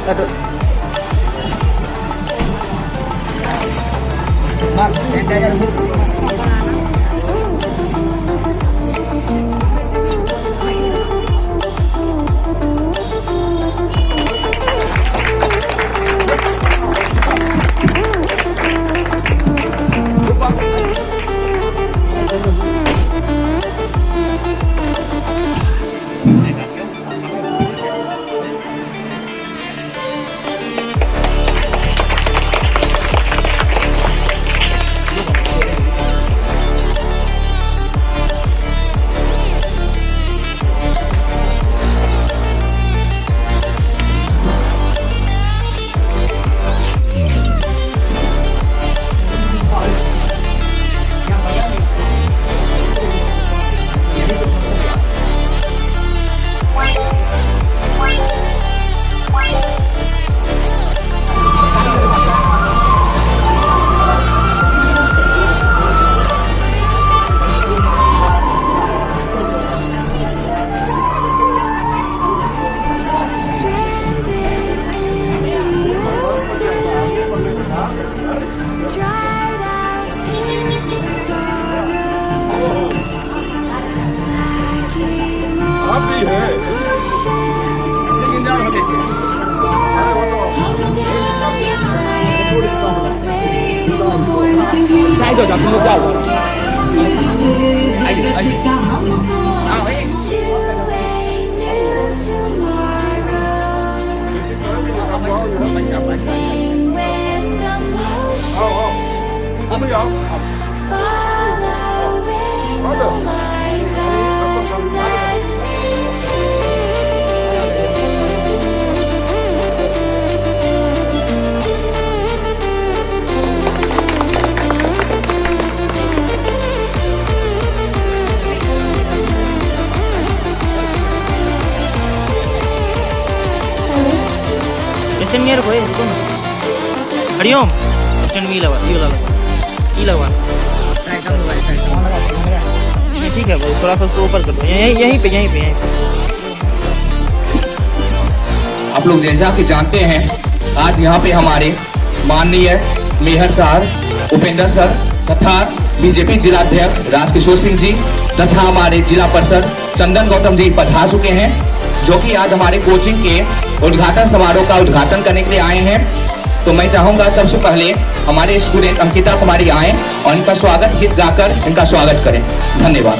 下一个小朋友叫我。नियर भाई हरिओम स्टैंड में लगा ये लगवा ठीक है भाई थोड़ा सा उसको ऊपर कर दो यहीं पे आप लोग जैसा कि जानते हैं आज यहाँ पे हमारे माननीय मेयर साहब उपेंद्र सर तथा बीजेपी जिला अध्यक्ष राजकिशोर सिंह जी तथा हमारे जिला परिषद चंदन गौतम जी पधार चुके हैं, जो कि आज हमारे कोचिंग के उद्घाटन समारोह का उद्घाटन करने के लिए आए हैं। तो मैं चाहूंगा सबसे पहले हमारे स्टूडेंट अंकिता कुमारी आए और इनका स्वागत गीत गाकर इनका स्वागत करें। धन्यवाद।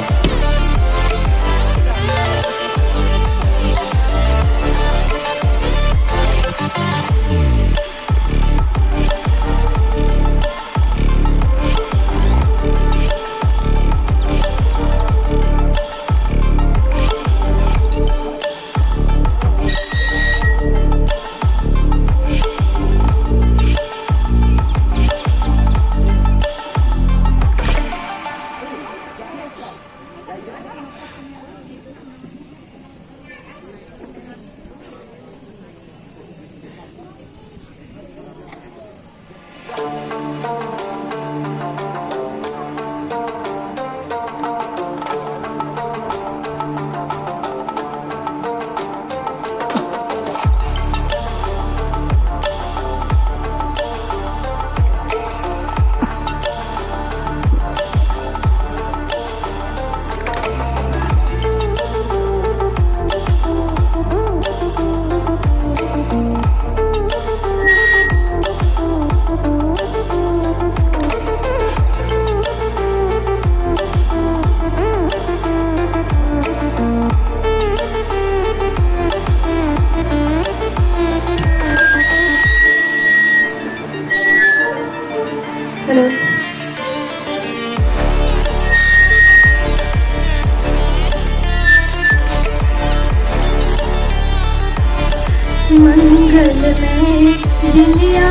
मंगल में दिलिया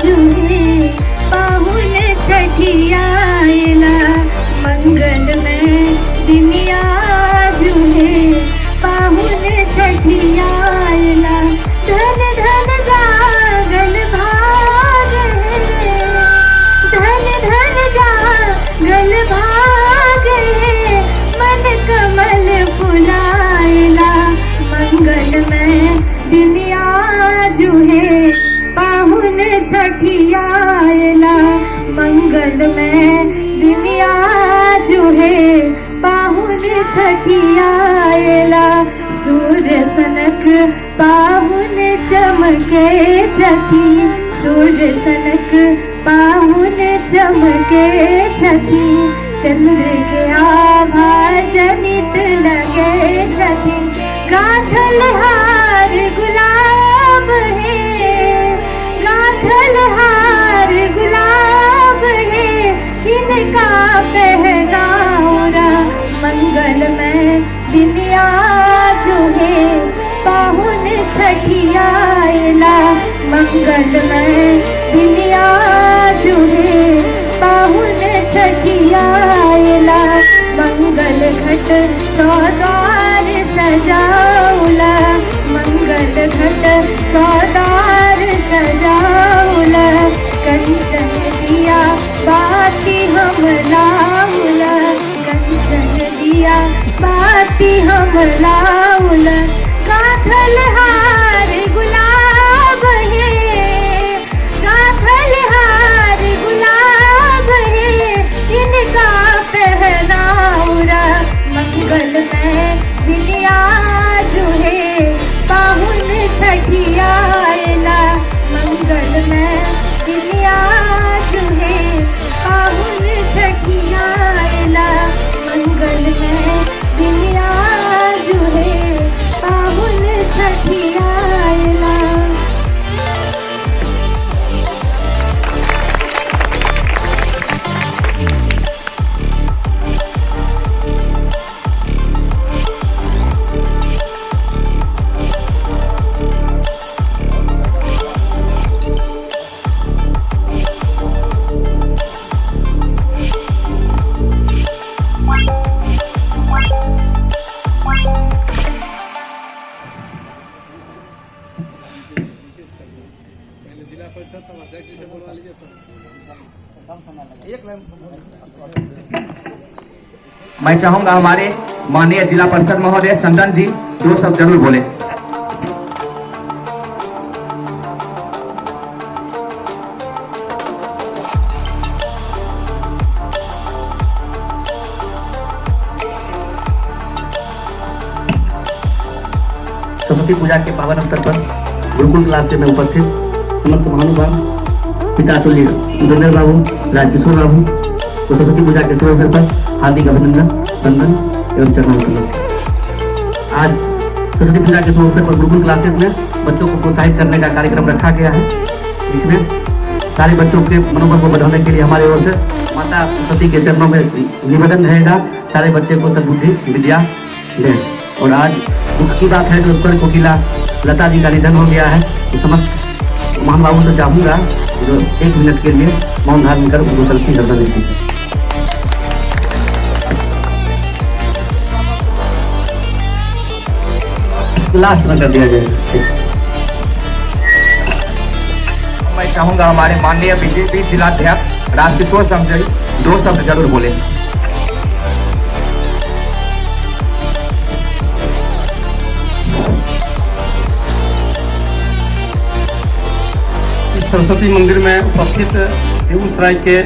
जुए पाहुन छठियाला, मंगल में दिलिया जुए पाहुन छठियाला, धन धन जागल भाग धन धन जागल भाग मन कमल फुलायला, मंगल में दिलिया जुए छठियाला मंगल में दिन आज है पाहुन छठियाला सूर्य सनक पाहुन चमके छठी सूर्य सनक पाहुन चमके छठी चंद्र के आभा जनित लगे छठी गाथल हार गुलाब है गाथल हार गुलाब है इनका पहनावा मंगल में दिन आज है पाहुन छठियाला मंगल में दिन आज है पाहुन छठियाला मंगल घट सौदार सजाऊला मंगल घट सौदार सजाऊला कंचन दिया बाती हम लाऊला कंचन दिया बाती हम लाऊला गाथल हार गुलाब है गाथल हार गुलाब है इनका पहनावा मंगल में दिन आज है पाहुन छठियाला मंगल में दिन आज है पाहुन छठियाला मंगल में दिन आज है पाहुन छठियाला। मैं चाहूंगा हमारे माननीय जिला परिषद महोदय चंदन जी दो शब्द जरूर बोले। सरस्वती पूजा के पावन अवसर पर गुरुकुल क्लास में उपस्थित समस्त महानुभाव पिता तुल्य सुरेंद्र बाबू राजकिशोर बाबू तो सरस्वती पूजा के शुभ अवसर पर हार्दिक अभिनंदन वंदन एवं चरण। आज सरस्वती पूजा के शुभ अवसर पर गुरुकुल क्लासेस में बच्चों को प्रोत्साहित करने का कार्यक्रम रखा गया है, जिसमें सारे बच्चों के मनोबल को बढ़ाने के लिए हमारे ओर से माता सरस्वती के चरणों में निवेदन रहेगा सारे बच्चे को सद्बुद्धि विद्या दें। और आज दुख की बात है जो स्वर कोकिला लता जी का निधन हो गया है, तो समस्त महानुभावों से चाहूँगा जो 1 मिनट के लिए मौन धारण कर उनको सल्फी गर्दन देती है। लास्ट में कर दिया जाए। मैं चाहूंगा हमारे माननीय बीजेपी जिलाध्यक्ष राजकिशोर समझी 2 शब्द जरूर बोले। इस सरस्वती मंदिर में उपस्थित बेगूसराय के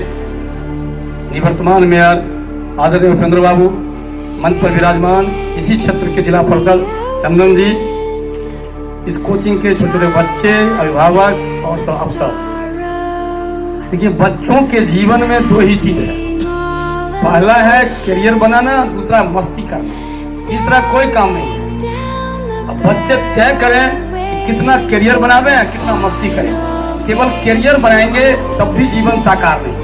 निवर्तमान मेयर आदरणीय उपेंद्र बाबू, मंच पर विराजमान इसी क्षेत्र के जिला परिषद चंदन जी, इस कोचिंग के छोटे छोटे बच्चे, अभिभावक और सब अफसर। देखिए, बच्चों के जीवन में 2 ही चीज है, पहला है करियर बनाना, दूसरा मस्ती करना, तीसरा कोई काम नहीं है। अब बच्चे तय करें कि कितना करियर बनावे, कितना मस्ती करें। केवल करियर बनाएंगे तब भी जीवन साकार नहीं,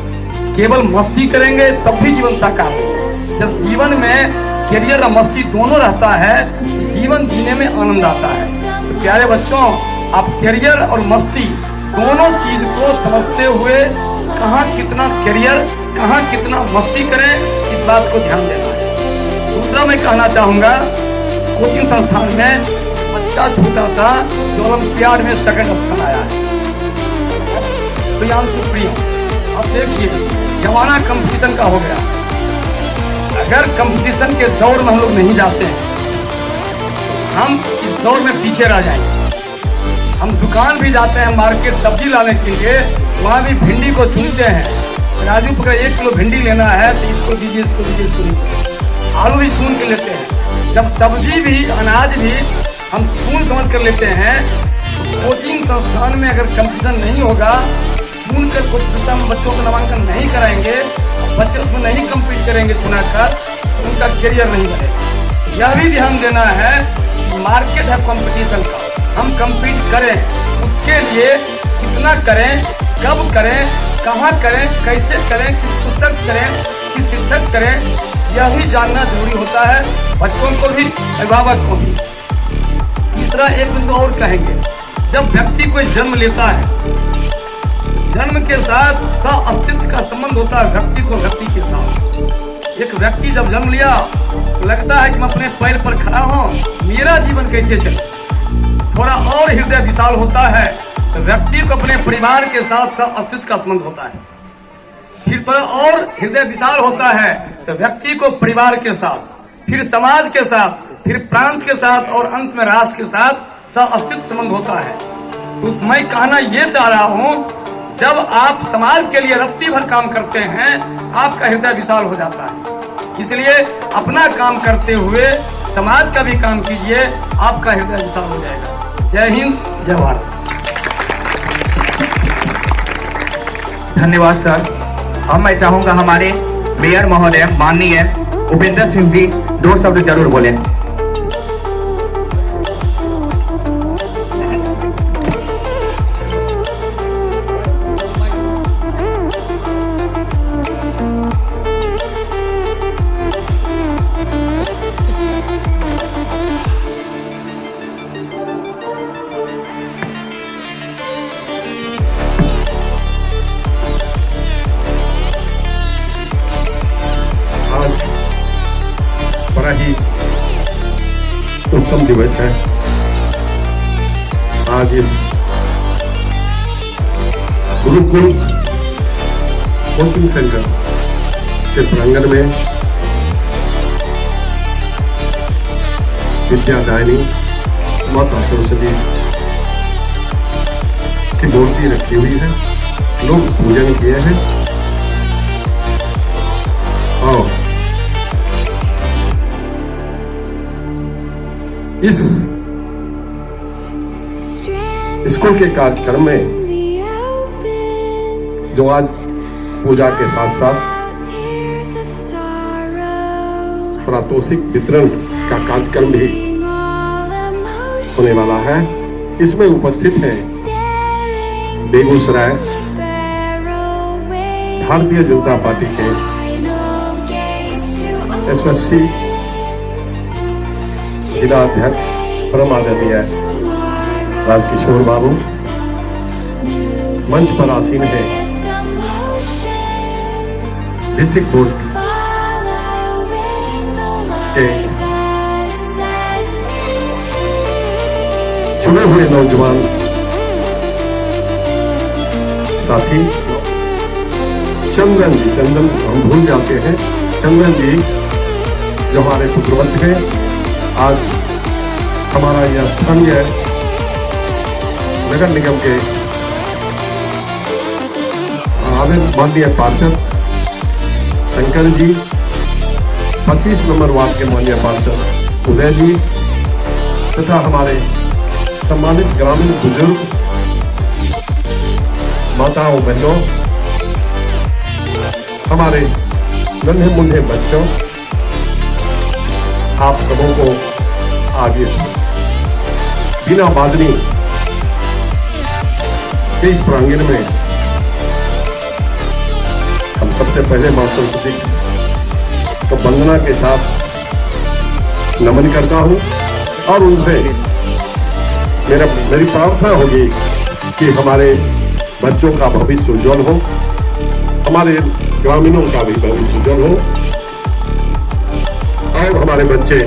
केवल मस्ती करेंगे तब भी जीवन साकार नहीं। जब जीवन में करियर और मस्ती दोनों रहता है तो जीवन जीने में आनंद आता है। तो प्यारे बच्चों, आप करियर और मस्ती दोनों चीज को समझते हुए कहाँ कितना करियर, कहाँ कितना मस्ती करें, इस बात को ध्यान देना है। दूसरा मैं कहना चाहूँगा, कोचिंग संस्थान में बच्चा छोटा सा जो ओलंपियाड में 2nd स्थान आया है, प्रियांशु प्रिया। अब देखिए, जमाना कंपटीशन का हो गया। अगर कंपटीशन के दौर में हम लोग नहीं जाते हैं, हम इस दौर में पीछे रह जाएंगे। हम दुकान भी जाते हैं मार्केट सब्जी लाने के लिए, वहाँ भी भिंडी को चुनते हैं। राजू पकड़ 1 किलो भिंडी लेना है तो इसको दीजिए, इसको दीजिए, इसको दीजिए। आलू भी चुन के लेते हैं। जब सब्जी भी अनाज भी हम चुन समझ कर लेते हैं, तो कोचिंग संस्थान में अगर कंपटीशन नहीं होगा, चुन कर कुछ बच्चों का नामांकन नहीं कराएंगे, बच्चे उसमें नहीं कम्पीट करेंगे चुना कर, उनका करियर नहीं बनेगा। यह भी ध्यान देना है, मार्केट है कंपटीशन का, हम कम्पीट करें, उसके लिए कितना करें, कब करें, कहाँ करें, कैसे करें, किस पुस्तक करें, किस शिक्षक करें, यह भी जानना जरूरी होता है, बच्चों को भी, अभिभावक को भी। तीसरा एक बिंदु और कहेंगे, जब व्यक्ति कोई जन्म लेता है, जन्म के साथ सह-अस्तित्व का संबंध होता है व्यक्ति को व्यक्ति के साथ। एक व्यक्ति जब जन्म लिया तो लगता है कि मैं अपने पैर पर खड़ा हूँ, मेरा जीवन कैसे चले। थोड़ा और हृदय विशाल होता है तो व्यक्ति को अपने परिवार के साथ सह-अस्तित्व का संबंध होता है। फिर थोड़ा और हृदय विशाल होता है तो व्यक्ति को परिवार के साथ, फिर समाज के साथ, फिर प्रांत के साथ और अंत में राष्ट्र के साथ सह-अस्तित्व संबंध होता है। तो मैं कहना ये चाह रहा हूँ, जब आप समाज के लिए रत्ती भर काम करते हैं, आपका हृदय विशाल हो जाता है। इसलिए अपना काम करते हुए समाज का भी काम कीजिए, आपका हृदय विशाल हो जाएगा। जय हिंद, जय भारत। धन्यवाद सर। अब मैं चाहूंगा हमारे मेयर महोदय माननीय उपेंद्र सिंह जी 2 शब्द जरूर बोले। बड़ा ही उत्तम दिवस है। आज इस गुरुकुल कोचिंग सेंटर के प्रांगण में विद्यादायिनी माता सरस्वती की मूर्ति रखी हुई है, लोग पूजन किए हैं और इस स्कूल के कार्यक्रम में जो आज पूजा के साथ साथ पारितोषिक वितरण का कार्यक्रम भी होने वाला है, इसमें उपस्थित हैं बेगूसराय भारतीय जनता पार्टी के एसएससी जिला अध्यक्ष परम आदरणीय राजकिशोर बाबू, मंच पर आसीन है डिस्ट्रिक्ट बोर्ड के चुने हुए नौजवान साथी चंदन जी, चंदन हम भूल जाते हैं, चंदन जी जो हमारे पुत्रवत हैं, आज हमारा यह स्थानीय नगर निगम के माननीय पार्षद शंकर जी, 25 नंबर वार्ड के माननीय पार्षद उदय जी तथा हमारे सम्मानित ग्रामीण बुजुर्ग, माताओं बहनों, हमारे नन्हे मुन्ने बच्चों, आप सबों को आज इस बिना बादनी के इस प्रांगण में हम सबसे पहले मां सरस्वती को वंदना के साथ नमन करता हूं और उनसे मेरी प्रार्थना होगी कि हमारे बच्चों का भविष्य उज्जवल हो, हमारे ग्रामीणों का भी भविष्य उज्जवल हो और हमारे बच्चे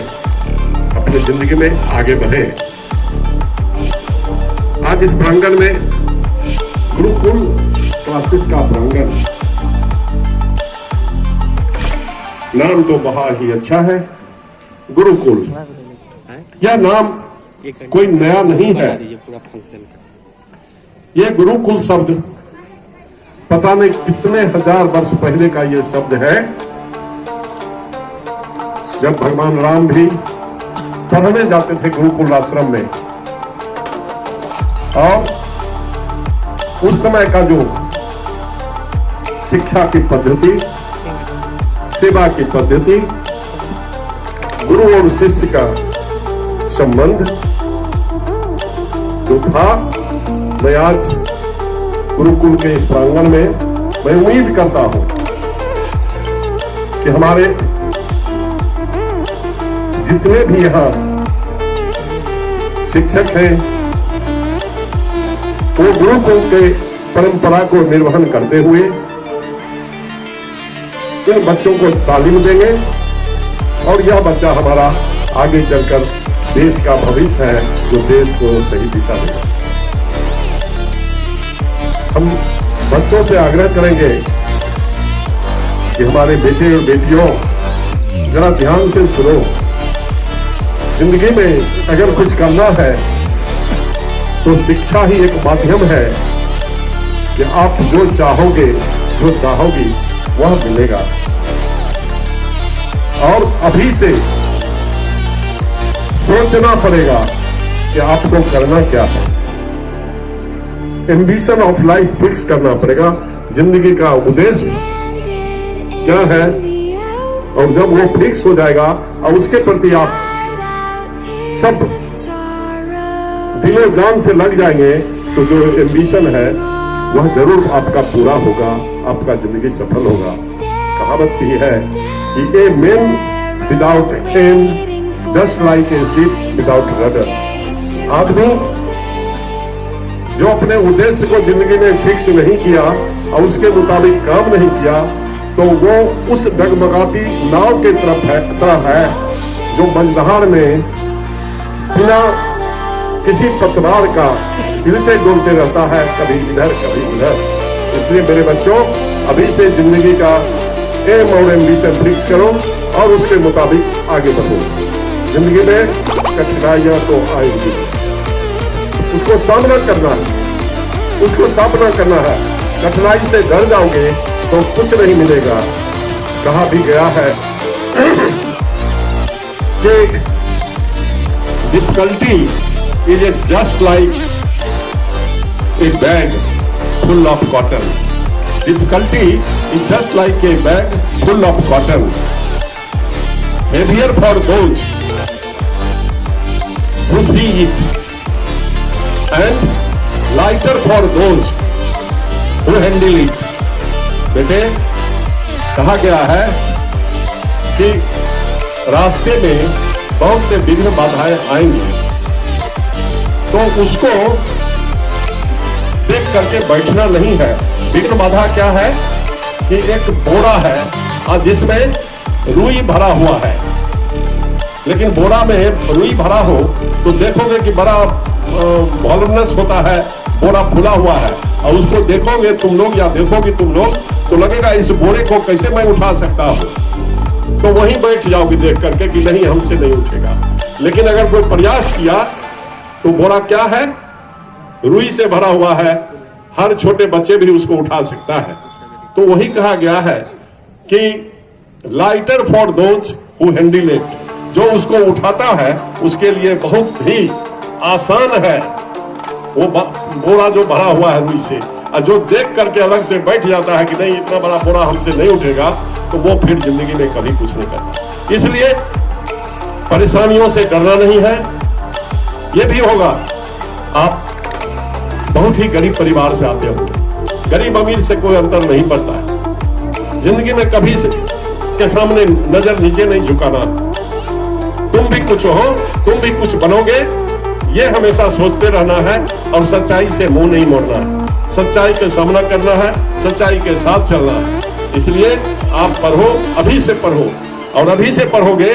अपनी जिंदगी में आगे बढ़े। आज इस प्रांगण में गुरुकुल क्लासेस का प्रांगण, नाम तो बहुत ही अच्छा है गुरुकुल। यह नाम कोई नया नहीं है, ये गुरुकुल शब्द पता नहीं कितने हजार वर्ष पहले का ये शब्द है, जब भगवान राम भी पढ़ने जाते थे गुरुकुल आश्रम में, और उस समय का जो शिक्षा की पद्धति, सेवा की पद्धति, गुरु और शिष्य का संबंध जो था, मैं आज गुरुकुल के इस प्रांगण में मैं उम्मीद करता हूं कि हमारे जितने भी यहाँ शिक्षक हैं वो गुरुकुल के परंपरा को निर्वहन करते हुए इन बच्चों को तालीम देंगे, और यह बच्चा हमारा आगे चलकर देश का भविष्य है, जो देश को सही दिशा देगा। हम बच्चों से आग्रह करेंगे कि हमारे बेटे और बेटियों, जरा ध्यान से सुनो। जिंदगी में अगर कुछ करना है तो शिक्षा ही एक माध्यम है कि आप जो चाहोगे, जो चाहोगी वह मिलेगा। और अभी से सोचना पड़ेगा कि आपको करना क्या है। एम्बिशन ऑफ लाइफ फिक्स करना पड़ेगा, जिंदगी का उद्देश्य क्या है, और जब वो फिक्स हो जाएगा और उसके प्रति आप सब दिलो जान से लग जाएंगे, तो जो एम्बिशन है वह जरूर आपका पूरा होगा, आपका जिंदगी सफल होगा। कहावत भी है कि a man without am just like a ship without rudder. आदमी जो अपने उद्देश्य को जिंदगी में फिक्स नहीं किया और उसके मुताबिक काम नहीं किया, तो वो उस डगमगाती नाव के तरह है जो मझधार में बिना किसी पतवार का हिलते डुलते रहता है, कभी इधर कभी उधर। इसलिए मेरे बच्चों, अभी से जिंदगी का एम और एम्बिशन फिक्स करो और उसके मुताबिक आगे बढ़ो। जिंदगी में कठिनाइयां तो आएंगी, उसको सामना करना है, उसको सामना करना है। कठिनाई से डर जाओगे तो कुछ नहीं मिलेगा। कहा भी गया है कि difficulty is just like a bag full of cotton. Difficulty is just like a bag full of cotton. Heavier for those who see it, and lighter for those who handle it. बेटे, कहा गया है कि रास्ते में बहुत से विघ्न बाधाएं आएंगी, तो उसको देख करके बैठना नहीं है। विघ्न बाधा क्या है कि एक बोरा है और जिसमें रुई भरा हुआ है, लेकिन बोरा में रुई भरा हो तो देखोगे कि बड़ा वॉल्यूमनस होता है, बोरा फुला हुआ है, और उसको देखोगे तुम लोग या देखोगे तुम लोग तो लगेगा इस बोरे को कैसे मैं उठा सकता हूं, तो वहीं बैठ जाओगे देख करके कि नहीं, हमसे नहीं उठेगा। लेकिन अगर कोई प्रयास किया तो बोरा क्या है, रुई से भरा हुआ है, हर छोटे बच्चे भी उसको उठा सकता है। तो वही कहा गया है कि lighter for those who handle it, जो उसको उठाता है उसके लिए बहुत ही आसान है वो बोरा जो भरा हुआ है रुई से। और जो देख करके अलग से बैठ जाता है कि नहीं, इतना बड़ा बोरा हमसे नहीं उठेगा, तो वो फिर जिंदगी में कभी कुछ नहीं करता। इसलिए परेशानियों से डरना नहीं है। ये भी होगा, आप बहुत ही गरीब परिवार से आते हो, गरीब अमीर से कोई अंतर नहीं पड़ता है। जिंदगी में कभी के सामने नजर नीचे नहीं झुकाना। तुम भी कुछ हो, तुम भी कुछ बनोगे, ये हमेशा सोचते रहना है, और सच्चाई से मुंह नहीं मोड़ना है। सच्चाई का सामना करना है, सच्चाई के साथ चलना है। इसलिए आप पढ़ो, अभी से पढ़ो, और अभी से पढ़ोगे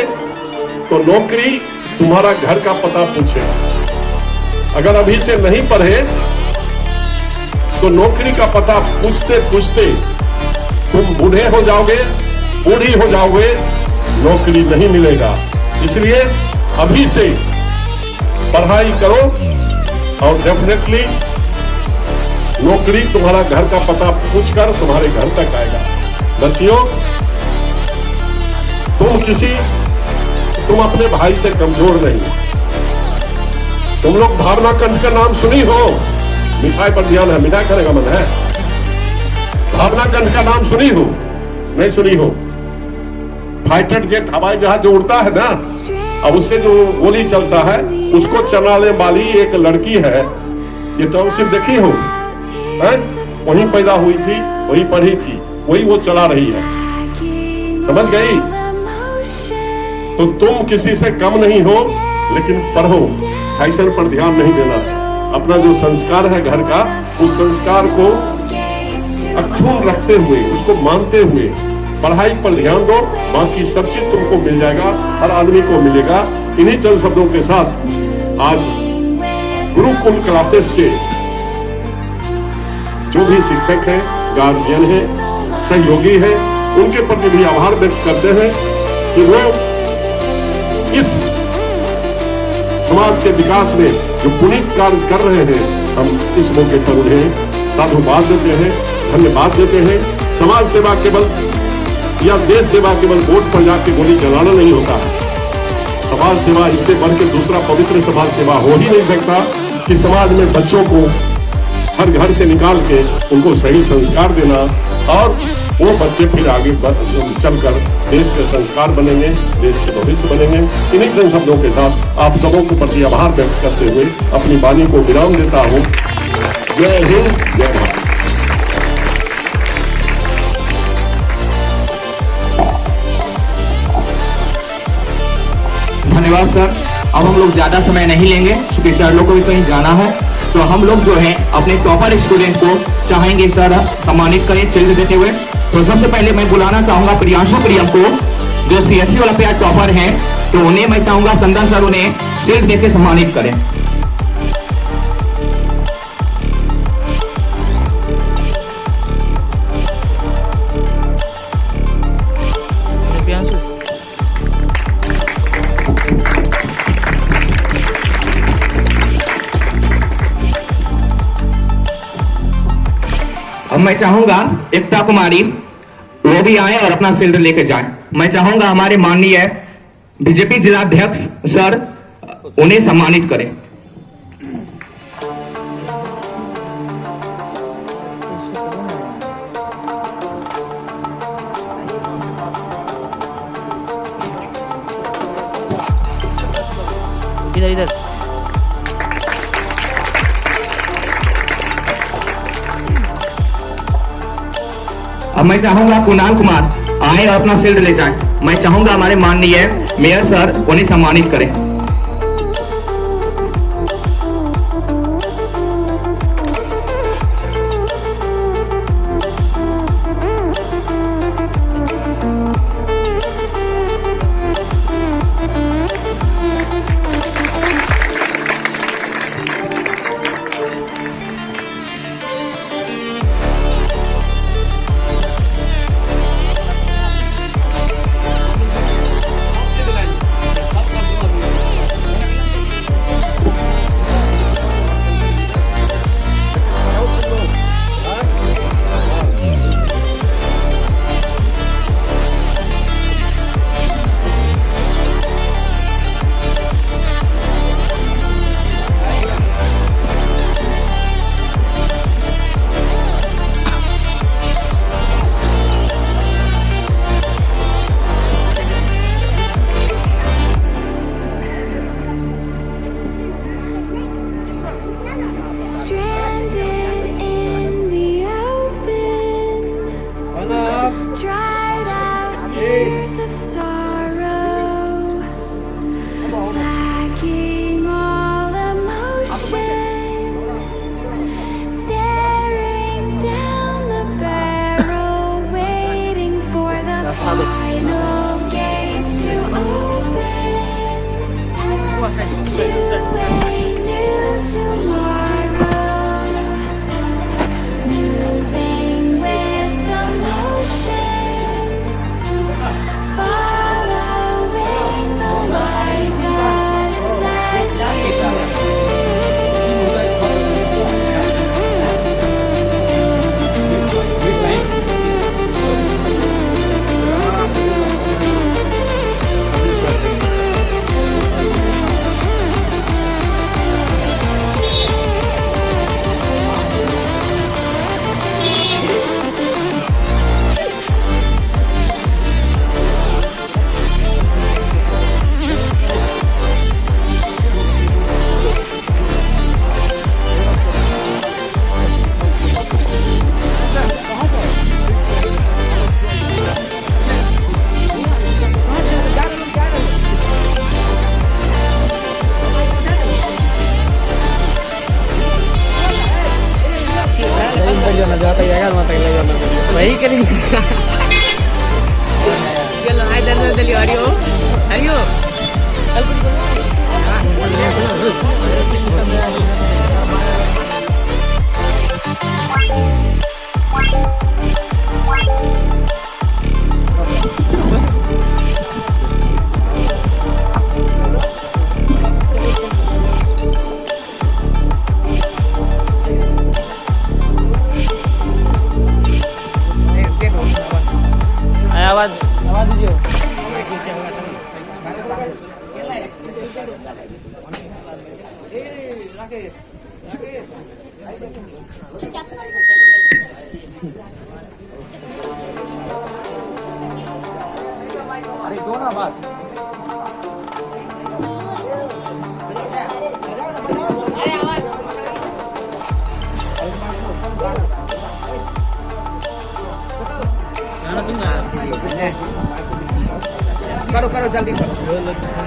तो नौकरी तुम्हारा घर का पता पूछेगा। अगर अभी से नहीं पढ़े तो नौकरी का पता पूछते पूछते तुम बूढ़े हो जाओगे, बूढ़ी हो जाओगे, नौकरी नहीं मिलेगा। इसलिए अभी से पढ़ाई करो, और डेफिनेटली नौकरी तुम्हारा घर का पता पूछकर तुम्हारे घर तक आएगा। बच्चियों, तुम अपने भाई से कमजोर नहीं। तुम लोग भावना कंठ का नाम सुनी हो? मिठाई पर ध्यान है, मिठाई खाने का मन है। भावना कंठ का नाम सुनी हो? नहीं सुनी हो? फाइटर जेट हवाई जहाज जो उड़ता है ना, अब उससे जो गोली चलता है उसको चलाने वाली एक लड़की है। ये तो सिर्फ देखी हो, वहीं पैदा हुई थी, वही पढ़ी थी, वही वो चला रही है। समझ गई? तो तुम किसी से कम नहीं हो, लेकिन पढ़ो, फैशन पर ध्यान नहीं देना। अपना जो संस्कार है घर का, उस संस्कार को अक्षुण्ण रखते हुए, उसको मानते हुए पढ़ाई पर ध्यान दो। बाकी सब चीज तुमको मिल जाएगा, हर आदमी को मिलेगा। इन्हीं चंद शब्दों के साथ आज गुरुकुल क्लासेस के जो भी शिक्षक हैं, गार्जियन हैं, सहयोगी हैं, उनके प्रति भी आभार व्यक्त करते हैं कि वो इस समाज के विकास में जो पुनीत कार्य कर रहे हैं। हम इस मौके पर उन्हें साधुवाद देते हैं, धन्यवाद देते हैं। समाज सेवा केवल या देश सेवा केवल वोट पर जाके गोली चलाना नहीं होता है। समाज सेवा इससे बढ़ के दूसरा पवित्र समाज सेवा हो ही नहीं सकता कि समाज में बच्चों को हर घर से निकाल के उनको सही संस्कार देना, और वो बच्चे फिर आगे चलकर देश के संस्कार बनेंगे, देश के भविष्य बनेंगे। इन्हीं चंद शब्दों के साथ आप सबों के प्रति आभार व्यक्त करते हुए अपनी वाणी को विराम देता हूँ। जय हिंद, जय भारत। धन्यवाद सर। अब हम लोग ज्यादा समय नहीं लेंगे क्योंकि सर लोग को भी कहीं जाना है। तो हम लोग जो है अपने टॉपर स्टूडेंट को चाहेंगे सर सम्मानित करें चिल्ड देते हुए। तो सबसे पहले मैं बुलाना चाहूंगा प्रियांशु प्रियम को, जो CSE ओलंपियाड टॉपर हैं। तो उन्हें मैं चाहूंगा संदन सर उन्हें शील्ड देकर सम्मानित करें। प्रियांशु, अब मैं चाहूंगा एकता कुमारी वो भी आए और अपना शील्ड लेके जाएं। मैं चाहूंगा हमारे माननीय बीजेपी जिलाध्यक्ष सर उन्हें सम्मानित करें। इधर इधर अब मैं चाहूंगा कुणाल कुमार आए और अपना शील्ड ले जाएं। मैं चाहूंगा हमारे माननीय मेयर सर उन्हें सम्मानित करें। वही करेंगे आवाज आवाज दीजिए अरे दो ना बात करो करो जल्दी करो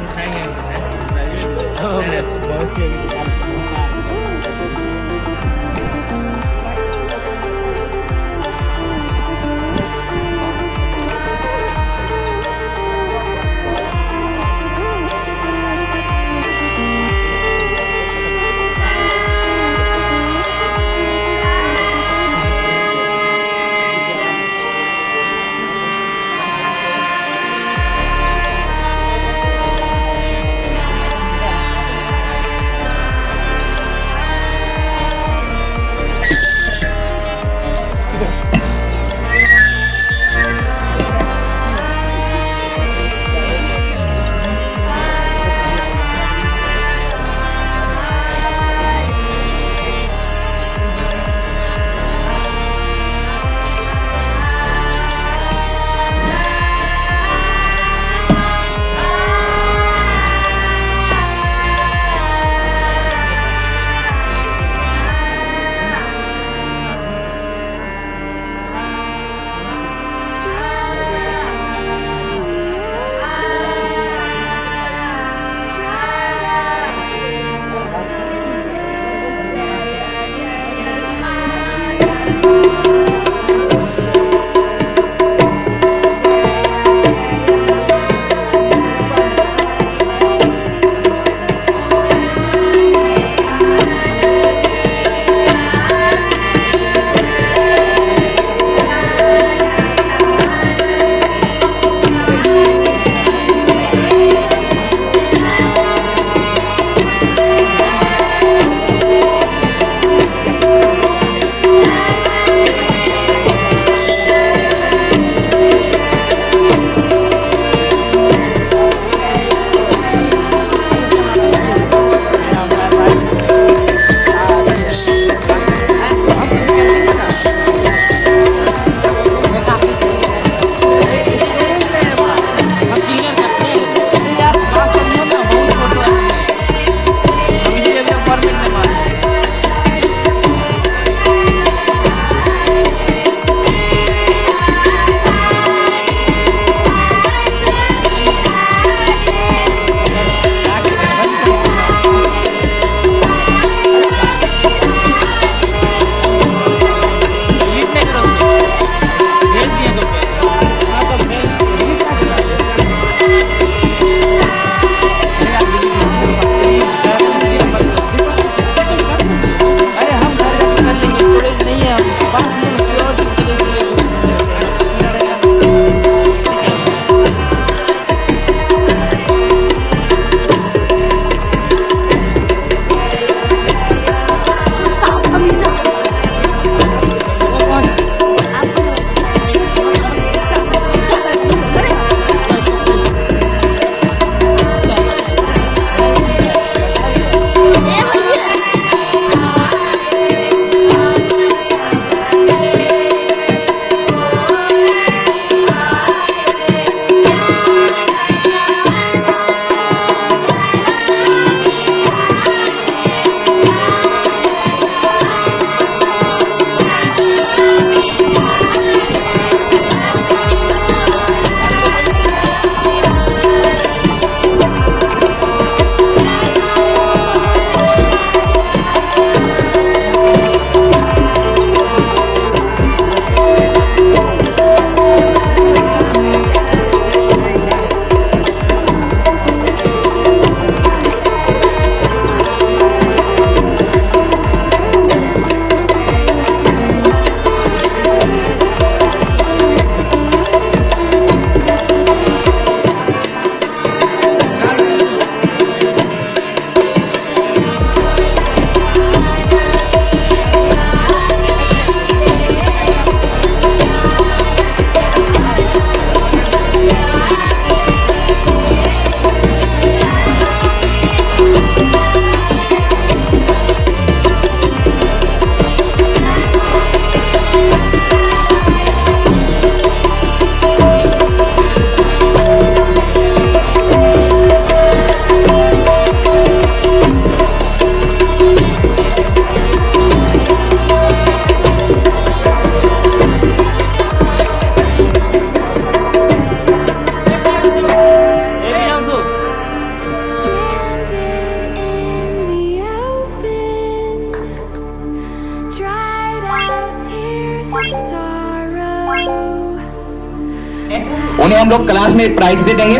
इन्हें हम लोग क्लास में प्राइज दे देंगे।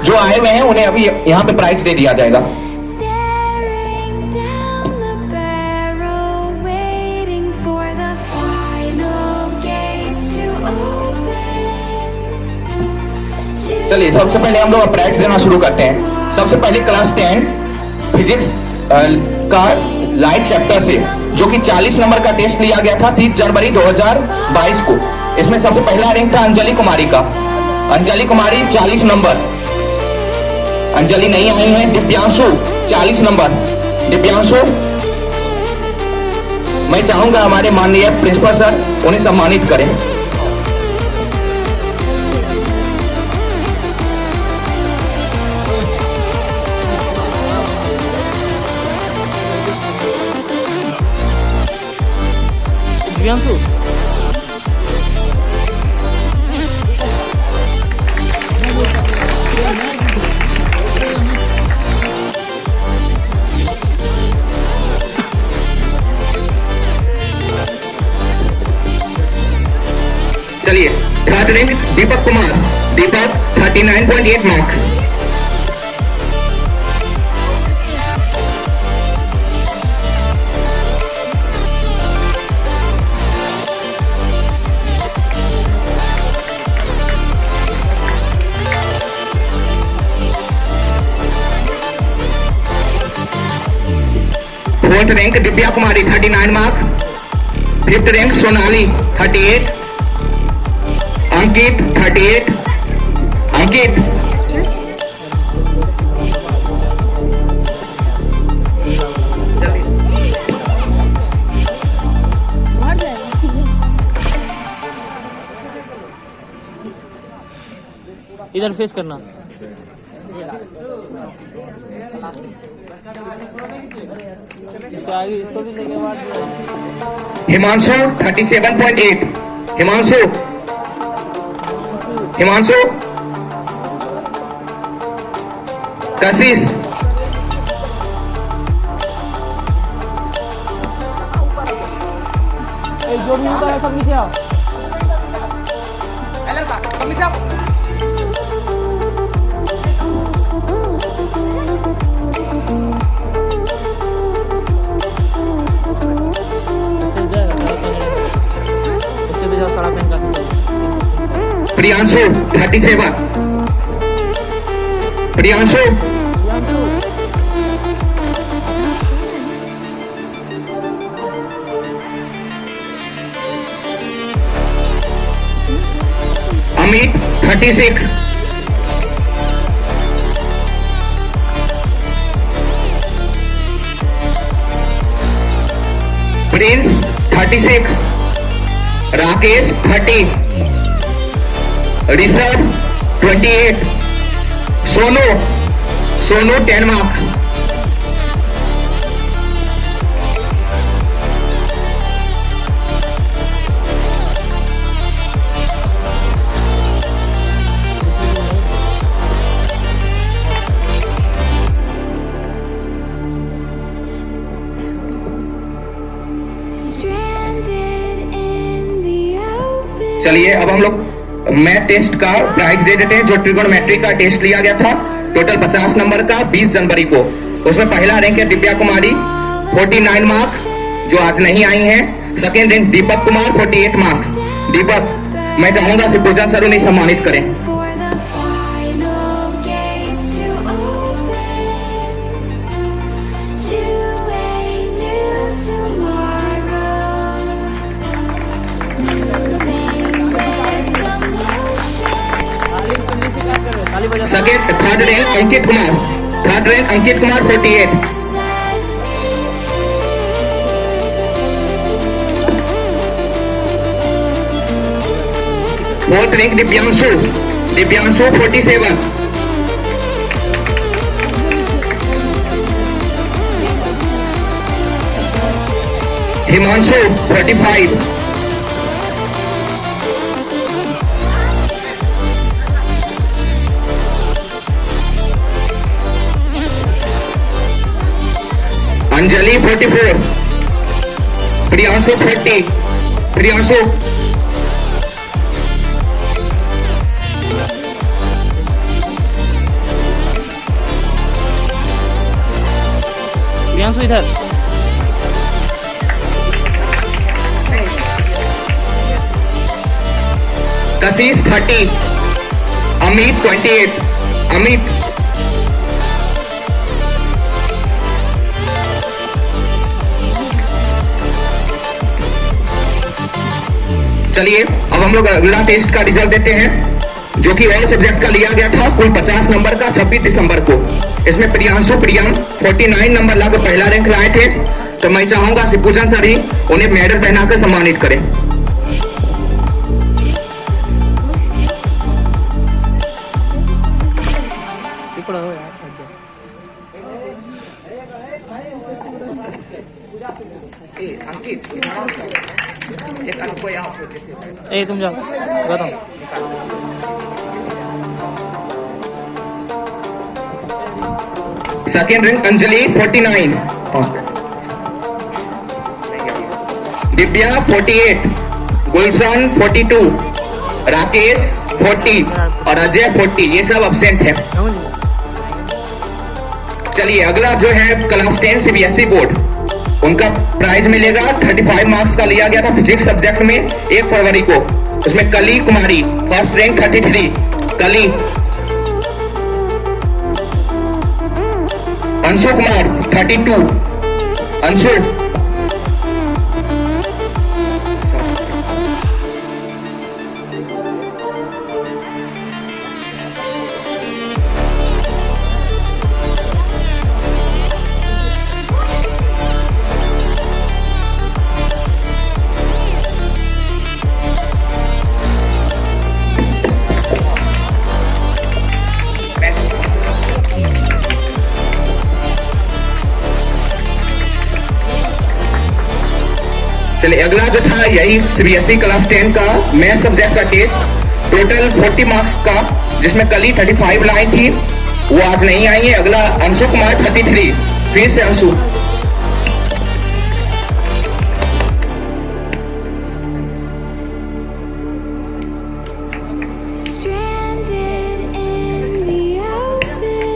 जो आए हुए हैं उन्हें अभी यहाँ पे प्राइज दे दिया जाएगा। Staring down the barrel, waiting for the final gates to open. चलिए सबसे पहले हम लोग प्राइज देना शुरू करते हैं। सबसे पहले क्लास 10 फिजिक्स का लाइट चैप्टर से, जो कि 40 नंबर का टेस्ट लिया गया था 30 जनवरी 2022 को। इसमें सबसे पहला रैंक था अंजलि कुमारी का। अंजलि कुमारी 40 नंबर। अंजलि नहीं आई है। दिव्यांशु 40 नंबर। दिव्यांशु, मैं चाहूंगा हमारे माननीय प्रिंसिपल सर उन्हें सम्मानित करें। दिव्यांशु चलिए थर्ड रैंक दीपक कुमार। दीपक 39.8 मार्क्स। फोर्थ रैंक दिव्या कुमारी 39 मार्क्स। Fifth rank Sonali 38। अंकित 38। अंकित इधर फेस करना। हिमांशु 37.8। हिमांशु हिमांशु कशिश जो भी होता है सब नीचे आओ। प्रियांशु 37। प्रियांशु अमित 36। प्रिंस 36। राकेश 30। ऋषभ 28। सोनू 10 मार्क्स। चलिए अब हम लोग मैथ टेस्ट का प्राइज दे देते हैं। जो ट्रिगोनोमेट्री का टेस्ट लिया गया था टोटल 50 नंबर का 20 जनवरी को, उसमें पहला रैंक है दिव्या कुमारी 49 मार्क्स, जो आज नहीं आई हैं। Second rank Deepak Kumar 48 marks. दीपक, मैं चाहूंगा शिवपूजन सर उन्हें सम्मानित करें। Second third rank Ankit Kumar. Third rank Ankit Kumar 48। Fourth rank Divyanshu 47। Himanshu 35। Anjali 44। Priyanshu 30। Priyanshu Priyanshu इधर कशिश 30, अमित 28, अमित चलिए अब हम लोग अगला टेस्ट का रिजल्ट देते हैं जो कि ऑल सब्जेक्ट का लिया गया था कुल 50 नंबर का 26 दिसंबर को। इसमें प्रियांशु 49 नंबर लाकर पहला रैंक लाए थे। तो मैं चाहूंगा शिवपूजन सर ही उन्हें मेडल पहनाकर सम्मानित करें। चुप रहो यार। ए तुम जाओ गौतम। सेकेंड रैंक अंजलि 49, दिव्या 48, गुलशन 42, राकेश 40 और अजय 40। ये सब अब्सेंट है। चलिए अगला जो है क्लास 10 सीबीएसई बोर्ड, उनका प्राइज मिलेगा 35 मार्क्स का लिया गया था फिजिक्स सब्जेक्ट में 1 फरवरी को। उसमें कली कुमारी फर्स्ट रैंक 33, कली। अंशु कुमार 32, अंशु। चलिए अगला जो था यही सीबीएसई क्लास 10 का मैथ सब्जेक्ट का टेस्ट, टोटल 40 मार्क्स का, जिसमें कली 35 लाई थी, वो आज नहीं आई है। अगला अंशु कुमार 33, फिर से Anshu. Stranded in the open,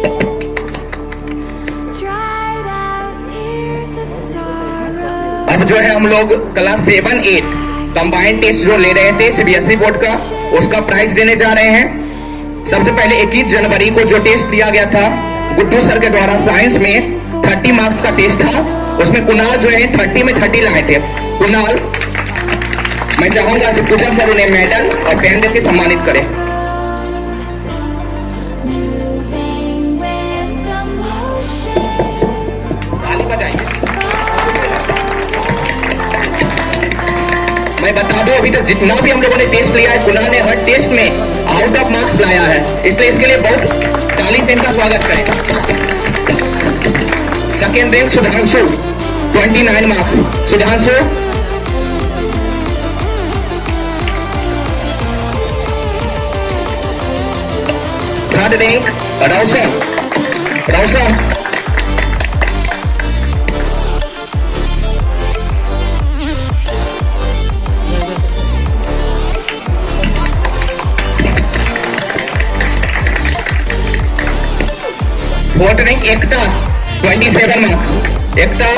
dried out tears of sorrow. अब जो है हम लोग क्लास 7, 8 कंबाइंड टेस्ट जो ले रहे थे सीबीएसई बोर्ड का, उसका प्राइज देने जा रहे हैं। सबसे पहले 21 जनवरी को जो टेस्ट लिया गया था गुड्डू सर के द्वारा साइंस में 30 मार्क्स का टेस्ट था। उसमें कुणाल जो है 30 में 30 लाए थे। कुणाल, मैं चाहूंगा शिवपूजन सर उन्हें मेडल और पेन देकर सम्मानित करें। Moving with the motion. ताली बजाइए। मैं बता दूं अभी तक जितना भी हम लोगों ने टेस्ट लिया है, कुणाल ने हर टेस्ट में आउट ऑफ मार्क्स लाया है, इसलिए इसके लिए बहुत ताली से इनका स्वागत करें। Second rank Sudhanshu 29 marks, Sudhanshu. Third rank Raushan, Raushan. Fourth rank Ekta 27 marks, Ekta.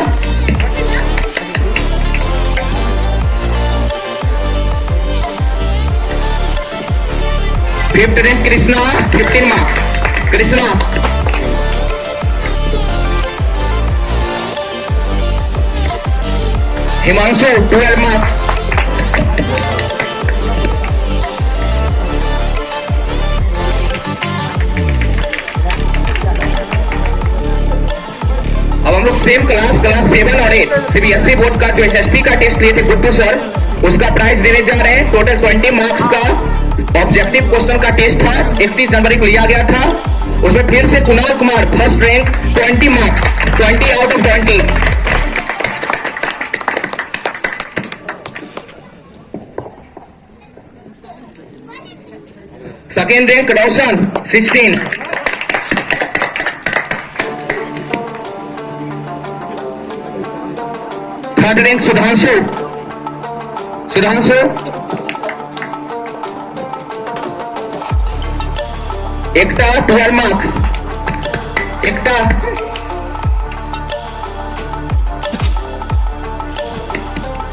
Fifth rank Krishna 15 marks, Krishna. Himanshu 12 marks. अब हम लोग सेम क्लास 7 और 8 सीबीएसई बोर्ड का जो एसएसटी का टेस्ट लिए थे गुड्डू सर, उसका प्राइज देने जा रहे हैं। टोटल 20 मार्क्स का ऑब्जेक्टिव क्वेश्चन का टेस्ट था, 31 जनवरी को लिया गया था। उसमें फिर से Kunal Kumar first rank 20 marks, 20 out of 20। Second rank Roshan 16। Third rank Sudhanshu, Sudhanshu. Ekta 12 marks, Ekta.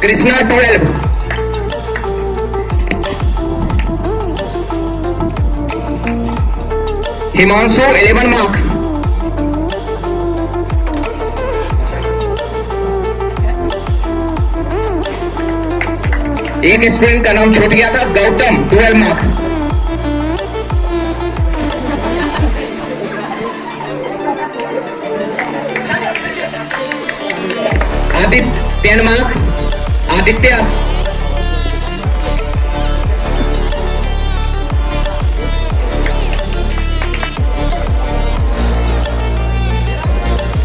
Krishna 12, Himanshu 11 marks, एक स्टूडेंट का नाम छूट गया था, गौतम 12 मार्क्स, आदित्य 10 मार्क्स, आदित्य,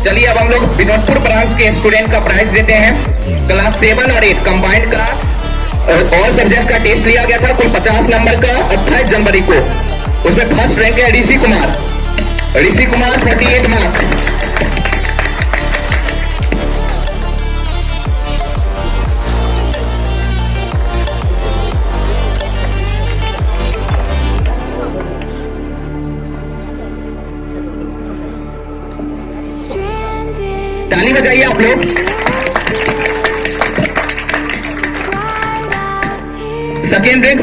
चलिए अब हम लोग विनोदपुर ब्रांच के स्टूडेंट का प्राइज देते हैं। क्लास 7 और 8 कंबाइंड क्लास ऑल सब्जेक्ट का टेस्ट लिया गया था कुल 50 नंबर का 28 जनवरी को। उसमें फर्स्ट रैंक है ऋषि कुमार 38 मार्क्स। Stranded ताली बजाइए आप लोग। Second rank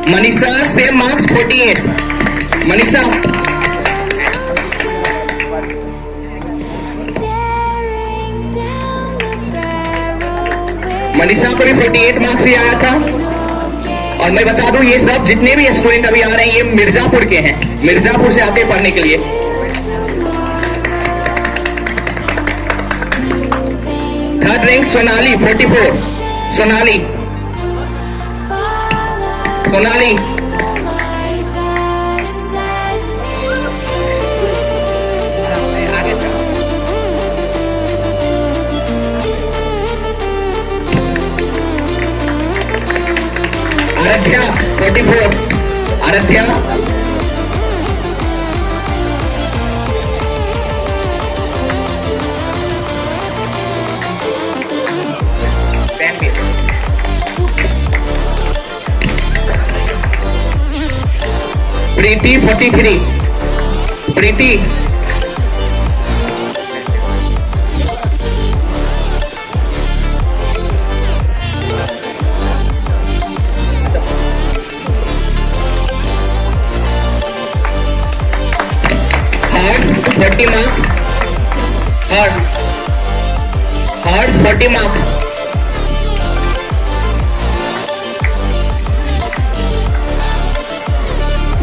Manisha same marks 48। Manisha staring down the barrel with Manisha को भी 48 मार्क्स ही आया था। और मैं बता दूं ये सब जितने भी स्टूडेंट अभी आ रहे हैं ये मिर्जापुर के हैं, मिर्जापुर से आते हैं पढ़ने के लिए। Third rank Sonali 44। Sonali light that sets me Aaradhya 44। Aaradhya Preeti 43। Preeti Harsh 40 marks. Harsh 40 marks.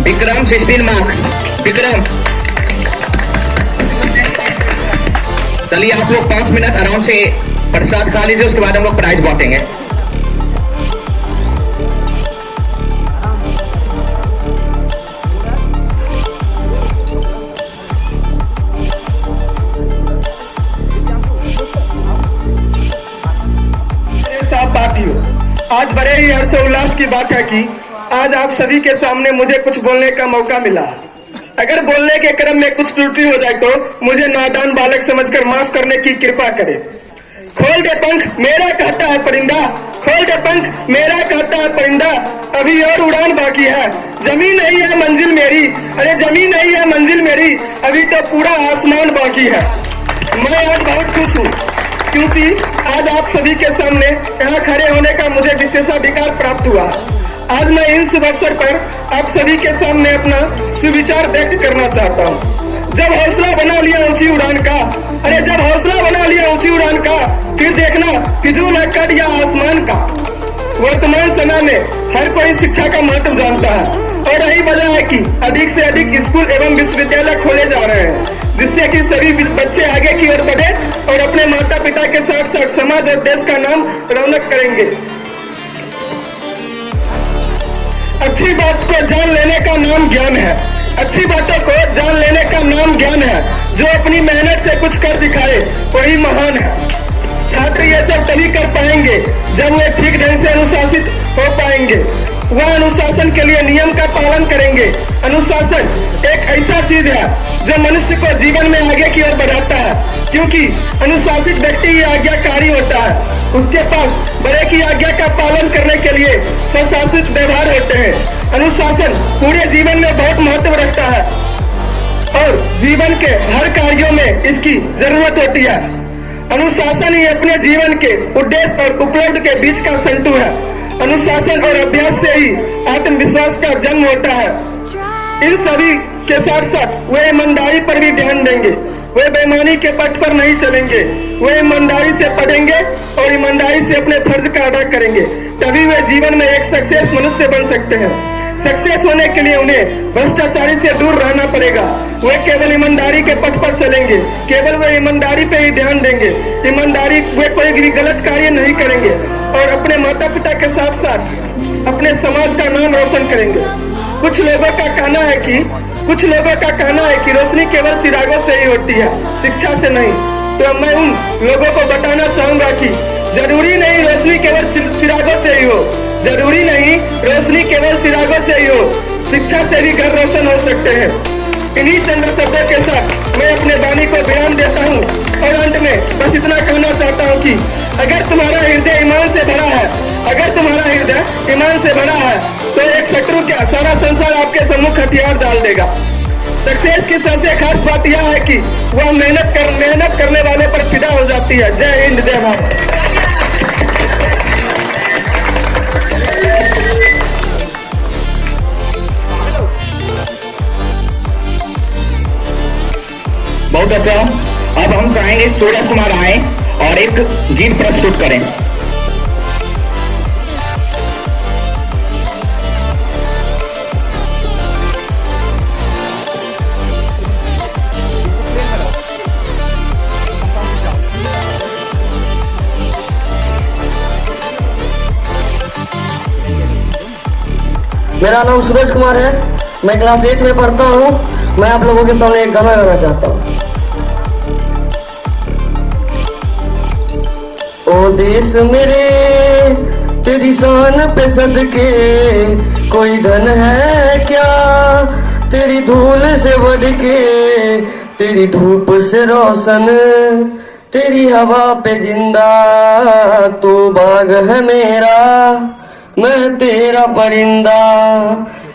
Vikram 16 marks. Vikram चलिए आप लोग 5 मिनट आराम से प्रसाद खा लीजिए, उसके बाद हम लोग प्राइज बांटेंगे। साथियों, आज बड़े ही हर्षोल्लास की बात है कि आज आप सभी के सामने मुझे कुछ बोलने का मौका मिला। अगर बोलने के क्रम में कुछ त्रुटि हो जाए तो मुझे नादान बालक समझकर माफ करने की कृपा करें। खोल दे पंख मेरा कहता है परिंदा, खोल दे पंख मेरा कहता है परिंदा, अभी और उड़ान बाकी है, जमीन नहीं है मंजिल मेरी, अरे जमीन नहीं है मंजिल मेरी, अभी तो पूरा आसमान बाकी है। मैं आज बहुत खुश हूँ क्योंकि आज आप सभी के सामने यहाँ खड़े होने का मुझे विशेषाधिकार प्राप्त हुआ। आज मैं इन शुभ अवसर पर आप सभी के सामने अपना सुविचार व्यक्त करना चाहता हूँ। जब हौसला बना लिया ऊंची उड़ान का, अरे जब हौसला बना लिया ऊंची उड़ान का, फिर देखना फिजूल है कद या आसमान का। वर्तमान समय में हर कोई शिक्षा का महत्व जानता है और यही वजह है कि अधिक से अधिक स्कूल एवं विश्वविद्यालय खोले जा रहे हैं, जिससे कि सभी बच्चे आगे की ओर बढ़े और अपने माता पिता के साथ साथ समाज और देश का नाम रौनक करेंगे। अच्छी बात को जान लेने का नाम ज्ञान है, अच्छी बातों को जान लेने का नाम ज्ञान है। जो अपनी मेहनत से कुछ कर दिखाए वही महान है। छात्र ये सब तभी कर पाएंगे जब वे ठीक ढंग से अनुशासित हो पाएंगे। वह अनुशासन के लिए नियम का पालन करेंगे। अनुशासन एक ऐसा चीज है जो मनुष्य को जीवन में आगे की ओर बढ़ाता है, क्योंकि अनुशासित व्यक्ति ही आज्ञाकारी होता है। उसके पास बड़े की आज्ञा का पालन करने के लिए स्वशासित व्यवहार होते हैं। अनुशासन पूरे जीवन में बहुत महत्व रखता है और जीवन के हर कार्यों में इसकी जरूरत होती है। अनुशासन ही अपने जीवन के उद्देश्य और उपलब्ध के बीच का संतु है। अनुशासन और अभ्यास से ही आत्मविश्वास का जन्म होता है। इन सभी के साथ साथ वे ईमानदारी पर भी ध्यान देंगे। वे बेईमानी के पथ पर नहीं चलेंगे। वे ईमानदारी से पढ़ेंगे और ईमानदारी से अपने फर्ज का अदा करेंगे। तभी वे जीवन में एक सक्सेस मनुष्य बन सकते हैं। सक्सेस होने के लिए उन्हें भ्रष्टाचारी से दूर रहना पड़ेगा। वे केवल ईमानदारी के पथ पर चलेंगे। केवल वे ईमानदारी पे ही ध्यान देंगे। ईमानदारी वे कोई भी गलत कार्य नहीं करेंगे और अपने माता पिता के साथ साथ अपने समाज का नाम रोशन करेंगे। कुछ लोगों का कहना है कि रोशनी केवल चिरागों से ही होती है, शिक्षा से नहीं। तो मैं उन लोगों को बताना चाहूंगा कि जरूरी नहीं रोशनी केवल चिरागों से ही हो। जरूरी नहीं रोशनी केवल चिरागों से ही हो, शिक्षा से भी घर रोशन हो सकते हैं। इन्हीं चंद शब्दों के साथ मैं अपने वाणी को विराम देता हूँ और अंत में बस इतना कहना चाहता हूँ कि अगर तुम्हारा हृदय ईमान से भरा है, तो एक शत्रु क्या सारा संसार आपके सम्मुख हथियार डाल देगा। सक्सेस की सबसे खास बात यह है कि वह मेहनत करने वाले पर फिदा हो जाती है। जय हिंद, जय भारत। बहुत अच्छा। अब हम चाहेंगे सूरज कुमार आए और एक गीत प्रस्तुत करें। मेरा नाम सूरज कुमार है। मैं क्लास 8 में पढ़ता हूँ। मैं आप लोगों के सामने एक गाना गाना चाहता हूँ। ओ देश मेरे तेरी शान पे सदके कोई धन है क्या, तेरी धूल से बढ़ के, तेरी धूप से रोशन, तेरी हवा पे जिंदा, तू बाग है मेरा, मैं तेरा परिंदा।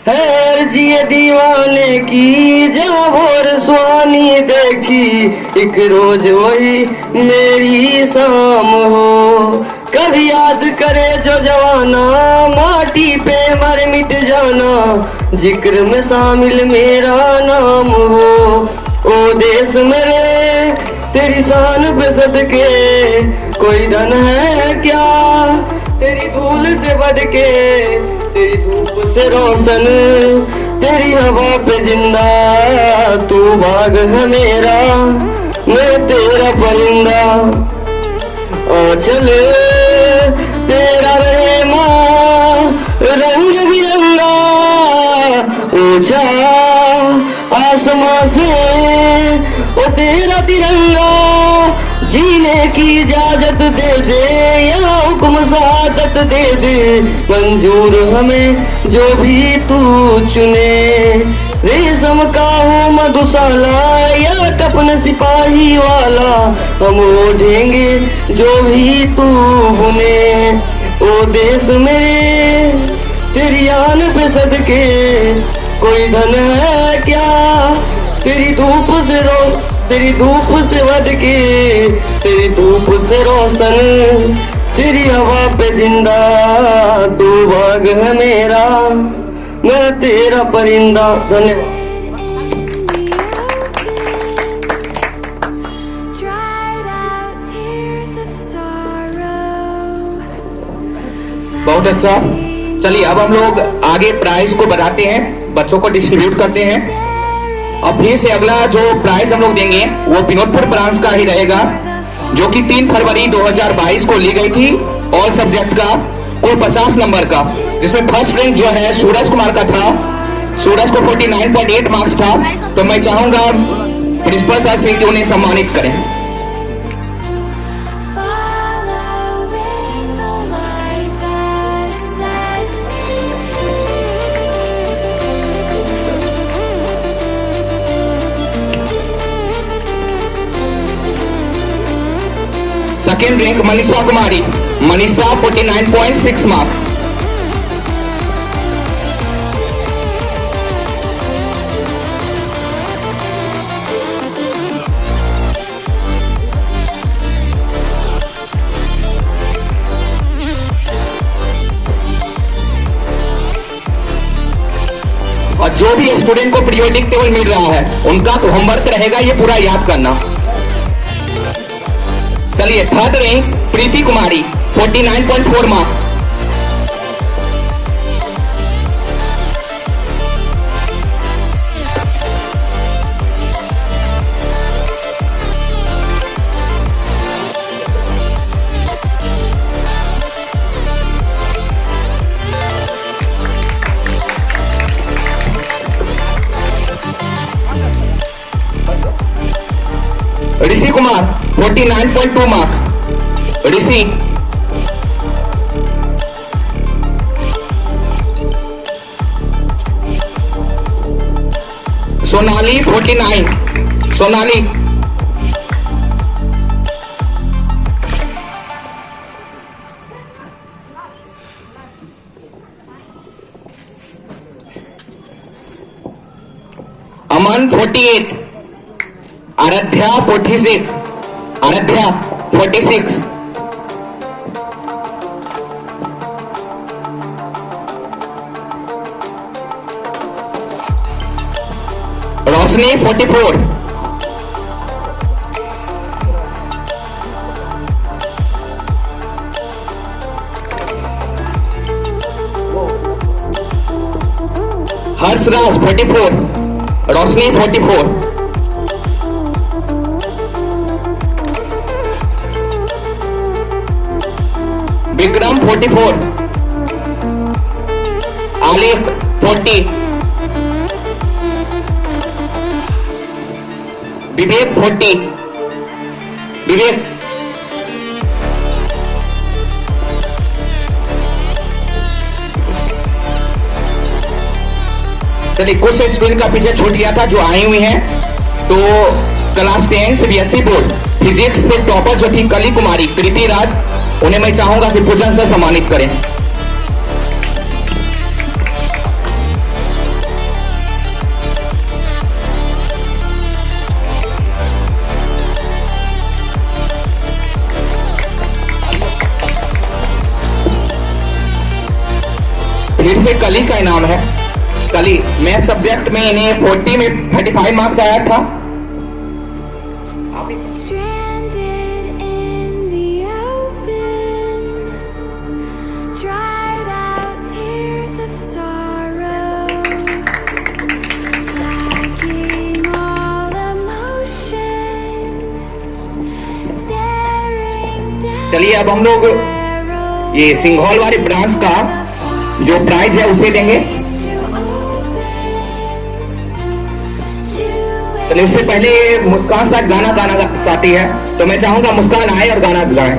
हैर जिए दीवाने की जब भोर सुहानी देखी, एक रोज वही मेरी शाम हो। कभी याद करे जो जवाना, माटी पे मर मिट जाना, जिक्र में शामिल मेरा नाम हो। ओ देश मेरे तेरी शान पे सदके कोई धन है क्या, तेरी धूल से बढ़ के, तेरी धूप से रोशन, तेरी हवा पे जिंदा, तू बाग है मेरा, मैं तेरा परिंदा। आंचल तेरा रहे माँ रंग बिरंगा, ऊंचा आसमां से ओ तेरा तिरंगा, जीने की इजाजत दे दे या हुक्म शहादत दे दे, मंजूर हमें जो भी तू चुने। रेशम का हो मधुशाला या कपन सिपाही वाला, हम ओढ़ेंगे जो भी तू बुने। ओ देश में तेरी आन पे सदके कोई धन है क्या, तेरी धूप से बढ़ के, तेरी धूप से रोशन, तेरी हवा पे जिंदा, तू बाग है मेरा, मैं तेरा परिंदा। धन्यवाद। बहुत अच्छा। चलिए अब हम लोग आगे प्राइज को बढ़ाते हैं, बच्चों को डिस्ट्रीब्यूट करते हैं। अब फिर से अगला जो प्राइज हम लोग देंगे वो विनोदपुर ब्रांच का ही रहेगा, जो कि 3 फरवरी 2022 को ली गई थी ऑल सब्जेक्ट का, कुल 50 नंबर का, जिसमें फर्स्ट रैंक जो है सूरज कुमार का था। सूरज को 49.8 मार्क्स था। तो मैं चाहूंगा प्रिंसिपल सर से कि उन्हें सम्मानित करें। Second rank Manisha Kumari, Manisha 49.6 marks. जो भी स्टूडेंट को पीरियोडिक टेबल मिल रहा है उनका तो होमवर्क रहेगा ये पूरा याद करना। चलिए थर्ड रैंक प्रीति कुमारी 49.4 मार्क्स। ऋषि कुमार 49.2 मार्क्स। ऋषि सोनाली 49। सोनाली अमन 48। आराध्या 46। आराध्या 46। रोशनी 44। हर्षराज 44। रोशनी 44। विक्रम 44। आलेख 40। विवेक 40। विवेक चलिए कुछ स्टूडेंट का पीछे छूट गया था जो आई हुई हैं। तो क्लास 10 सीबीएसई बोर्ड फिजिक्स से टॉपर जो थी कली कुमारी कृति राज, उन्हें मैं चाहूंगा सिर्फ पूजन से सम्मानित करें। फिर से कली का इनाम है। कली मैथ सब्जेक्ट में इन्हें 40 में 35 मार्क्स आया था। Stranded in the open, dried out tears of sorrow, lacking all emotion, staring down. चलिए अब हम लोग ये सिंघौल वाली ब्रांच का जो प्राइज है उसे देंगे। चलिए उससे पहले मुस्कान साथ गाना गाना चाहती है, तो मैं चाहूंगा मुस्कान आए और गाना गाएं।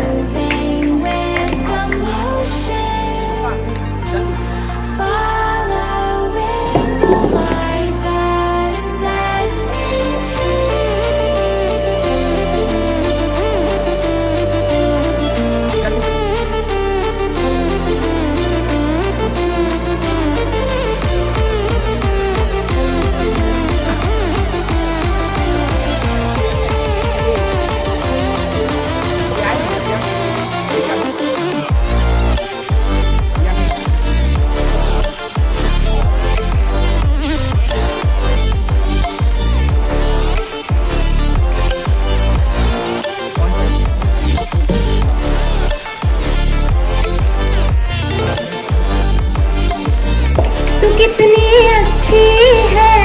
कितनी अच्छी है,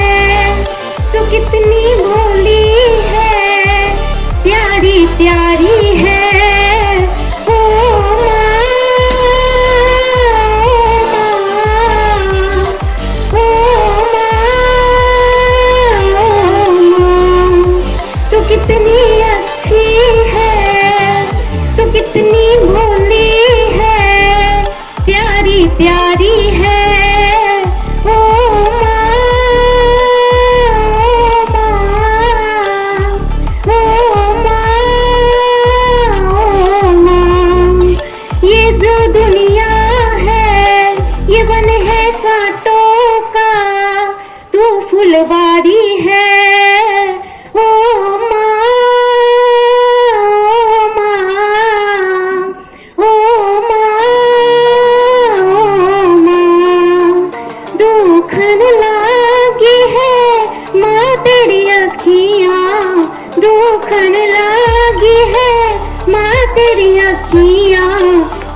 तू कितनी भोली है, प्यारी प्यारी है ओ माँ, ओ माँ, तू कितनी अच्छी है, तू कितनी भोली है, प्यारी प्यारी है। फुलवारी है ओ माँ,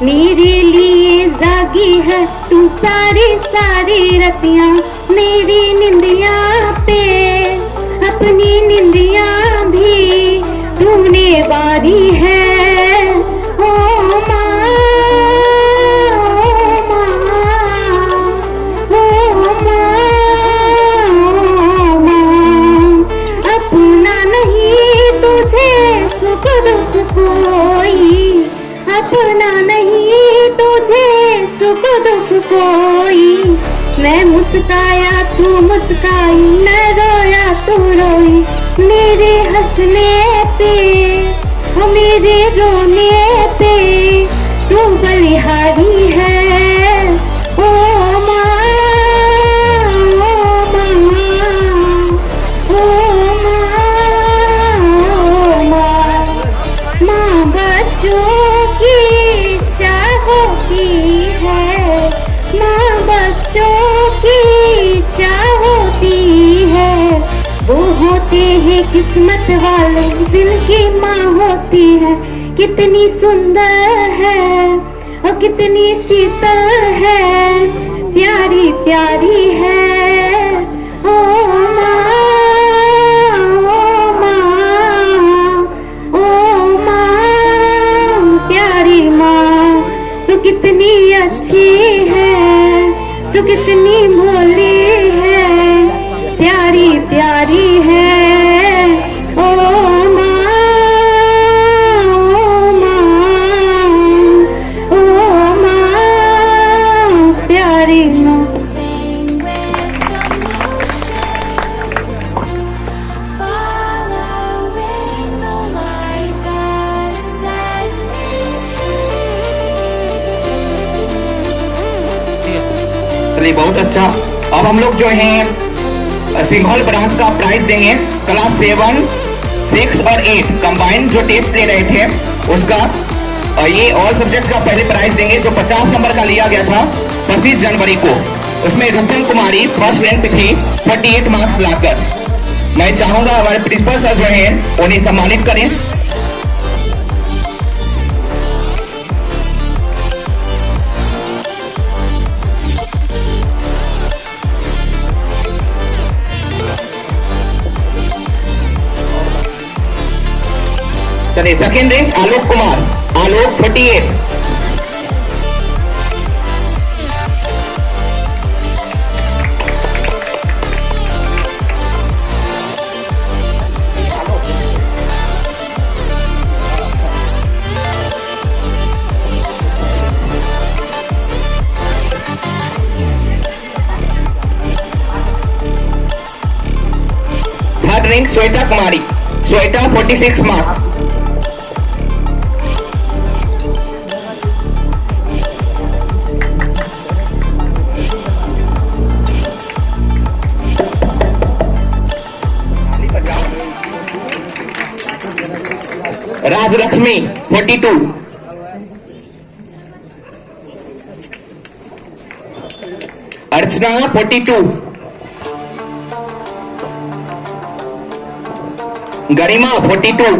मेरे लिए जागी है तू सारी सारी रतियां, मेरी निंदिया पे अपनी निंदिया भी तूने वारी है। ओ माँ, ओ माँ, अपना नहीं तुझे सुख दुख कोई, अपना नहीं तुझे सुख दुख कोई। मैं मुस्काया तू मुस्काई, मैं रोया तू रोई, मेरे हंसने पे ओ मेरे रोने पे तू बलिहारी है। ओ माँ, ओ माँ, ओ माँ, माँ बच्चों की चाहों की है, माँ बच्चों की चाहोती है। वो होते हैं किस्मत वाले जिनकी माँ होती है, कितनी सुंदर है और कितनी शीतल है, प्यारी प्यारी है। ओ माँ, ओ माँ, ओ माँ, प्यारी माँ, तू कितनी अच्छी है, तू कितनी भोली है, प्यारी प्यारी है। ओ माँ, ओ माँ, ओ माँ, प्यारी माँ। Following the light that sets me free. चलिए बहुत अच्छा। अब हम लोग जो हैं सिंघल ब्रांच का प्राइज देंगे। क्लास 7, 6 और 8 कंबाइन जो टेस्ट ले रहे थे उसका ये ऑल सब्जेक्ट का पहले प्राइज देंगे, जो 50 नंबर का लिया गया था 25 जनवरी को। उसमें रूपम कुमारी फर्स्ट रैंक पे थी 48 मार्क्स लाकर। मैं चाहूंगा हमारे प्रिंसिपल सर जो हैं उन्हें सम्मानित करें। चलिए सेकेंड रैंक आलोक कुमार, आलोक 48। थर्ड रैंक श्वेता कुमारी, श्वेता 46 मार्क्स। राजलक्ष्मी 42, अर्चना 42, गरिमा 42,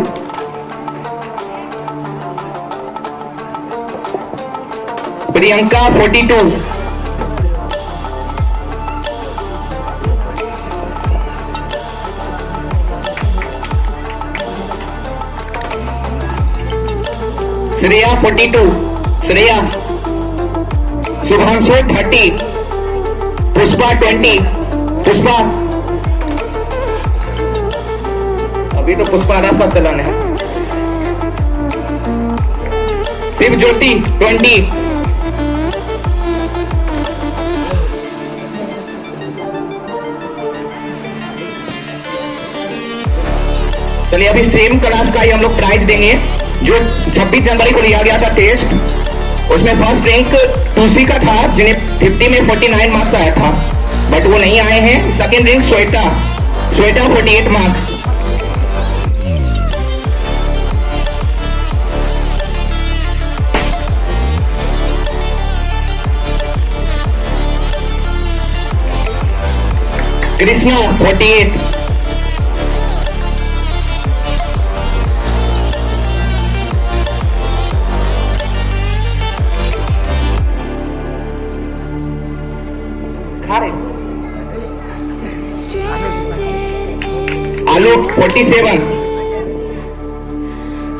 प्रियंका 42, श्रेया 42, श्रेया, शुभांशु 30, पुष्पा 20, पुष्पा अभी तो पुष्पा रास्ता चलाने है। शिव ज्योति 20, चलिए अभी सेम क्लास का ही हम लोग प्राइज देंगे। जो 26 जनवरी को लिया गया था टेस्ट, उसमें फर्स्ट रैंक तुलसी का था जिन्हें 50 में 49 मार्क्स आया था, बट वो नहीं आए हैं। Second rank Shweta, Shweta 48 marks. Krishna 48, 47,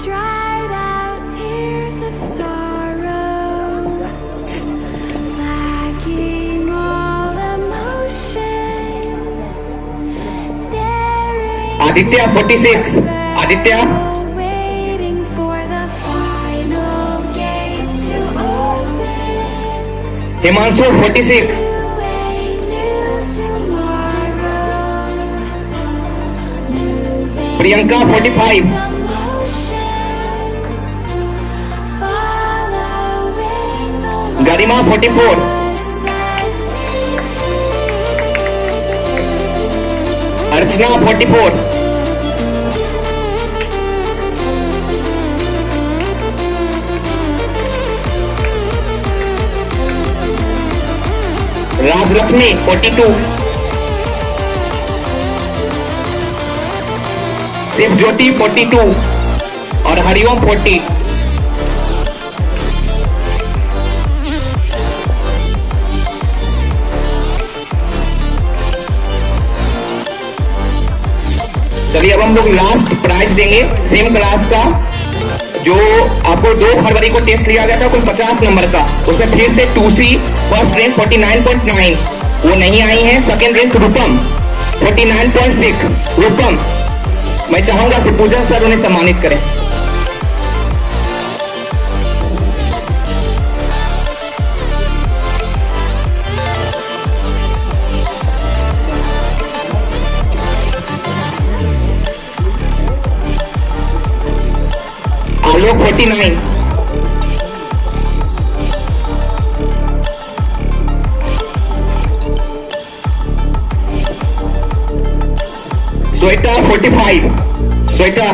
dried out tears of sorrow, lacking all emotion, staring Aditya 46, Aditya, waiting for the final gates to open. Himanshu 46, To a new tomorrow, moving Priyanka 45, following the Garima 44, sets me Archana 44, Raj Lakshmi 42, Shiv ज्योति 42 और हरिओम 40। चलिए अब हम लोग last prize देंगे same class का, जो आपको 2 फरवरी को टेस्ट लिया गया था कुल 50 नंबर का, उसमें फिर से 2C फर्स्ट रैंक 49.9 वो नहीं आई है। सेकंड रैंक रूपम 49.6 रूपम, मैं चाहूंगा सिपूजन सर उन्हें सम्मानित करें। आलोक 49, श्वेता 45, श्वेता,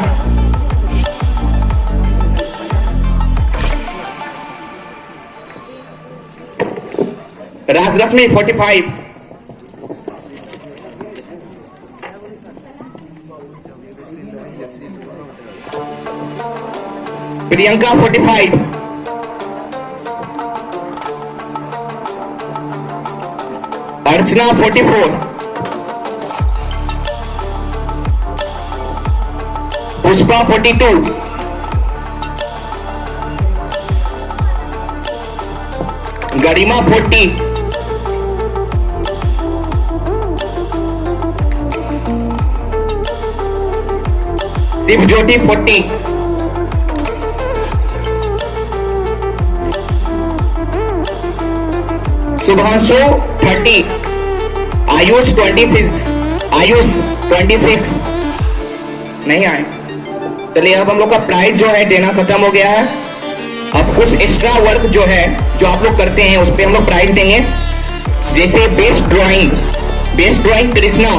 राजलक्ष्मी 45, प्रियंका 45, अर्चना 44, पुष्पा 42, गरिमा 40, शिव ज्योति 40, शुभांशु 30, आयुष 26, आयुष 26 नहीं आए। चलिए अब हम लोग का प्राइज जो है देना खत्म हो गया है। अब कुछ एक्स्ट्रा वर्क जो है जो आप लोग करते हैं उस पे हम लोग प्राइज देंगे, जैसे बेस्ट ड्राइंग कृष्णा,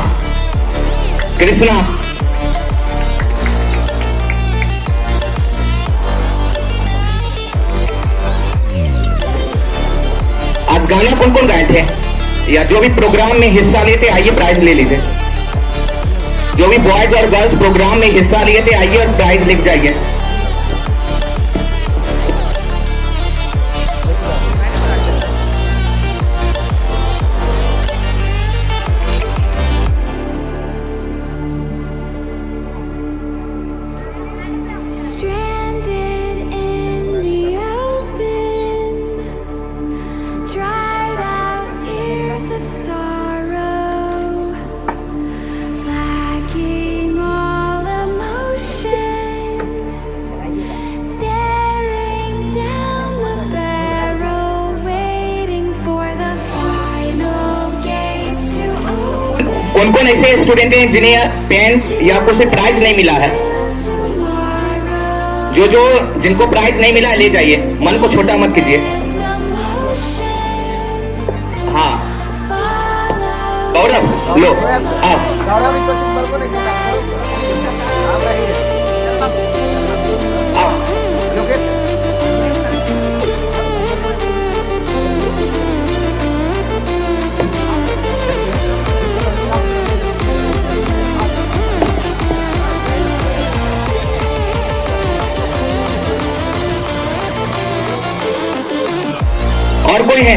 आज गाना कौन कौन गाए थे या जो भी प्रोग्राम में हिस्सा लिए थे आइए प्राइज ले लीजिए। जो भी बॉयज और गर्ल्स प्रोग्राम में हिस्सा लिए थे आइए और प्राइज लिख जाइए। stranded in the open, dried out tears of sorrow, lacking all emotion, staring down the barrel, waiting for the final gates to open. कौन कौन ऐसे स्टूडेंट हैं जिन्हें पेन या कुछ प्राइज नहीं मिला है? जो जिनको प्राइज नहीं मिला है ले जाइए, मन को छोटा मत कीजिए। हाँ गौरव लो आओ। और कोई है?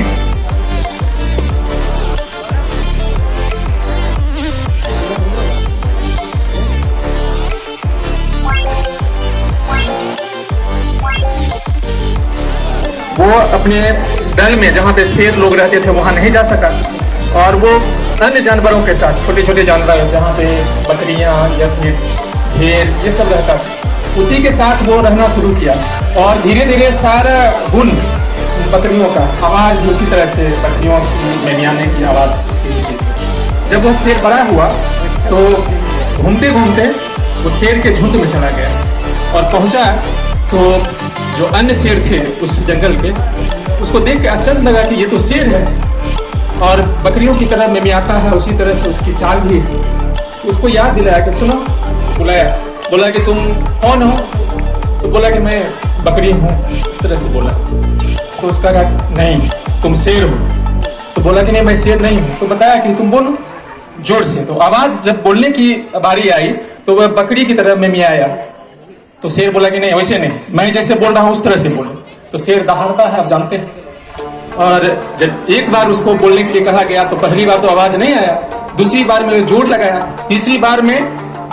वो अपने दल में जहाँ पे शेर लोग रहते थे वहाँ नहीं जा सका, और वो अन्य जानवरों के साथ, छोटे छोटे जानवर जहाँ पे बकरियाँ या फिर भेड़ ये सब रहता था, उसी के साथ वो रहना शुरू किया। और धीरे धीरे सारा गुण बकरियों का, आवाज़ भी उसी तरह से बकरियों की मेमियाने की आवाज़ उसकी थी। जब वो शेर बड़ा हुआ तो घूमते घूमते वो शेर के झुंड में चला गया और पहुंचा तो जो अन्य शेर थे उस जंगल के, उसको देख के आश्चर्य लगा कि ये तो शेर है और बकरियों की तरह मिमियाता है, उसी तरह से उसकी चाल भी है। उसको याद दिलाया कि सुनो, बुलाया, बोला कि तुम कौन हो? तो बोला कि मैं बकरी हूँ, इस तरह से बोला। तो उसका कहा नहीं तुम शेर हो। तो बोला कि नहीं मैं शेर नहीं हूँ। तो बताया कि तुम बोलो जोर से। तो आवाज़ जब बोलने की बारी आई तो वह बकरी की तरह मिमियाया। तो शेर बोला कि नहीं वैसे नहीं, मैं जैसे बोल रहा हूँ उस तरह से बोलो। तो शेर दहाड़ता है, आप जानते हैं। और जब एक बार उसको बोलने के लिए कहा गया तो पहली बार तो आवाज़ नहीं आया, दूसरी बार में जोर लगाया, तीसरी बार में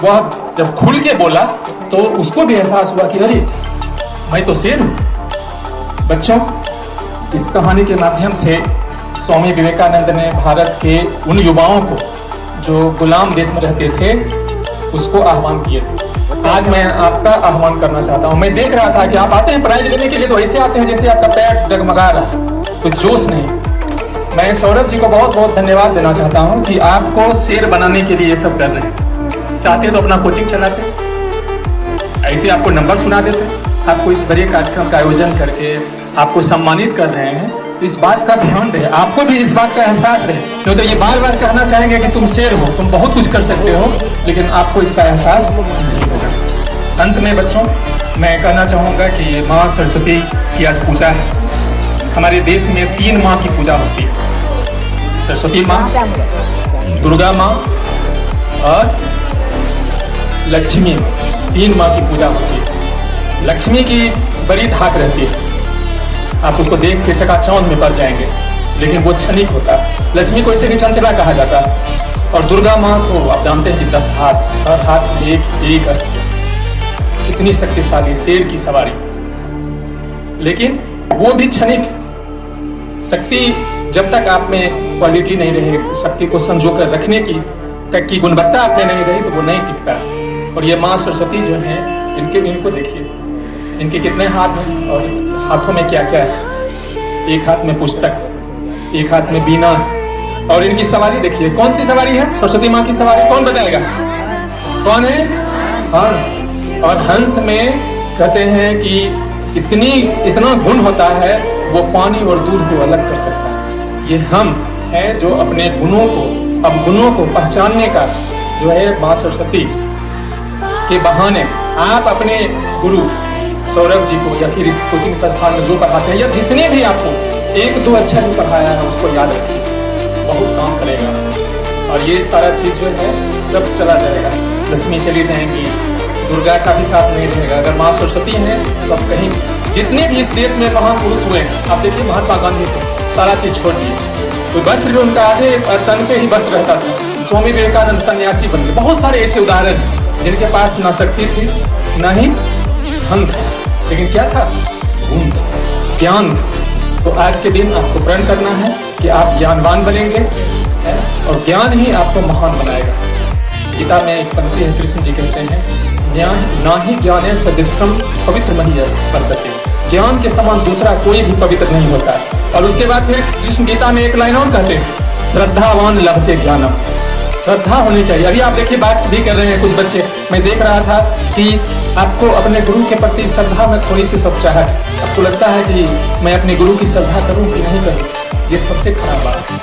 वह जब खुल के बोला तो उसको भी एहसास हुआ कि अरे मैं तो शेर हूँ। बच्चों, इस कहानी के माध्यम से स्वामी विवेकानंद ने भारत के उन युवाओं को जो गुलाम देश में रहते थे उसको आह्वान किए थे। आज मैं आपका आह्वान करना चाहता हूँ। मैं देख रहा था कि आप आते हैं प्राइज लेने के लिए तो ऐसे आते हैं जैसे आपका पैर डगमगा रहा है, कुछ जोश नहीं। मैं सौरभ जी को बहुत बहुत धन्यवाद देना चाहता हूँ कि आपको शेर बनाने के लिए ये सब कर रहे हैं। चाहते तो अपना कोचिंग चलाते, ऐसे आपको नंबर सुना देते। आपको इस बड़े कार्यक्रम का आयोजन करके आपको सम्मानित कर रहे हैं, तो इस बात का ध्यान रहे, आपको भी इस बात का एहसास रहे। नहीं तो ये बार बार कहना चाहेंगे कि तुम शेर हो, तुम बहुत कुछ कर सकते हो, लेकिन आपको इसका एहसास नहीं होगा। अंत में बच्चों, मैं कहना चाहूँगा कि माँ सरस्वती की आज पूजा है। हमारे देश में 3 माँ की पूजा होती है, सरस्वती माँ, दुर्गा माँ और लक्ष्मी। 3 माँ की पूजा होती है। लक्ष्मी की बड़ी धाक रहती है, आप उसको देख के चकाचौंध में पड़ जाएंगे, लेकिन वो क्षणिक होता है। लक्ष्मी को इसे भी चंचला कहा जाता है। और दुर्गा माँ को आप जानते हैं कि 10 हाथ, हर हाथ में एक अस्त्र, इतनी शक्तिशाली शेर की सवारी। लेकिन वो भी क्षणिक शक्ति, जब तक आप में क्वालिटी नहीं रहे, शक्ति को संजो कर रखने की गुणवत्ता आप में नहीं रही तो वो नहीं टिकता। और ये माँ सरस्वती जो है, इनको देखिए, इनके कितने हाथ हैं और हाथों में क्या क्या है। एक हाथ में पुस्तक, एक हाथ में बीना, और इनकी सवारी देखिए। कौन सी सवारी है सरस्वती माँ की सवारी? कौन बताएगा? कौन है? हंस। और हंस में कहते हैं कि इतना गुण होता है, वो पानी और दूध को अलग कर सकता है। ये हम हैं जो अपने गुणों को पहचानने का जो है माँ सरस्वती के बहाने आप अपने गुरु सौरभ जी को या फिर इस कोचिंग संस्थान में जो पढ़ाते हैं या जिसने भी आपको 1-2 अक्षर भी पढ़ाया है उसको याद रखिए, बहुत काम करेगा। और ये सारा चीज़ जो है सब चला जाएगा। लक्ष्मी चली जाएंगी, दुर्गा का भी साथ नहीं रहेगा। अगर माँ सरस्वती है तो अब कहीं जितने भी इस देश में महापुरुष हुए हैं, आप देखिए महात्मा गांधी को सारा चीज़ छोड़ दिए, कोई वस्त्र भी उनका आधे तन पे ही वस्त्र रहता था। स्वामी विवेकानंद सन्यासी बन गए। बहुत सारे ऐसे उदाहरण हैं जिनके पास ना शक्ति थी ना ही धन था, लेकिन क्या था? गुण, ज्ञान। तो आज के दिन आपको प्रण करना है कि आप ज्ञानवान बनेंगे और ज्ञान ही आपको महान बनाएगा। गीता में एक पंक्ति है, कृष्ण जी कहते हैं, ज्ञान ना ही ज्ञाने सदृशम पवित्र महीयस वर्तते। ज्ञान के समान दूसरा कोई भी पवित्र नहीं होता है। और उसके बाद फिर कृष्ण गीता में एक लाइन और कहते हैं, श्रद्धावान लभते ज्ञानम। श्रद्धा होनी चाहिए। अभी आप देखिए बात भी कर रहे हैं कुछ बच्चे, मैं देख रहा था कि आपको अपने गुरु के प्रति श्रद्धा में थोड़ी सी सच्चाहट, आपको लगता है कि मैं अपने गुरु की श्रद्धा करूं कि नहीं करूं। ये सबसे खराब बात है।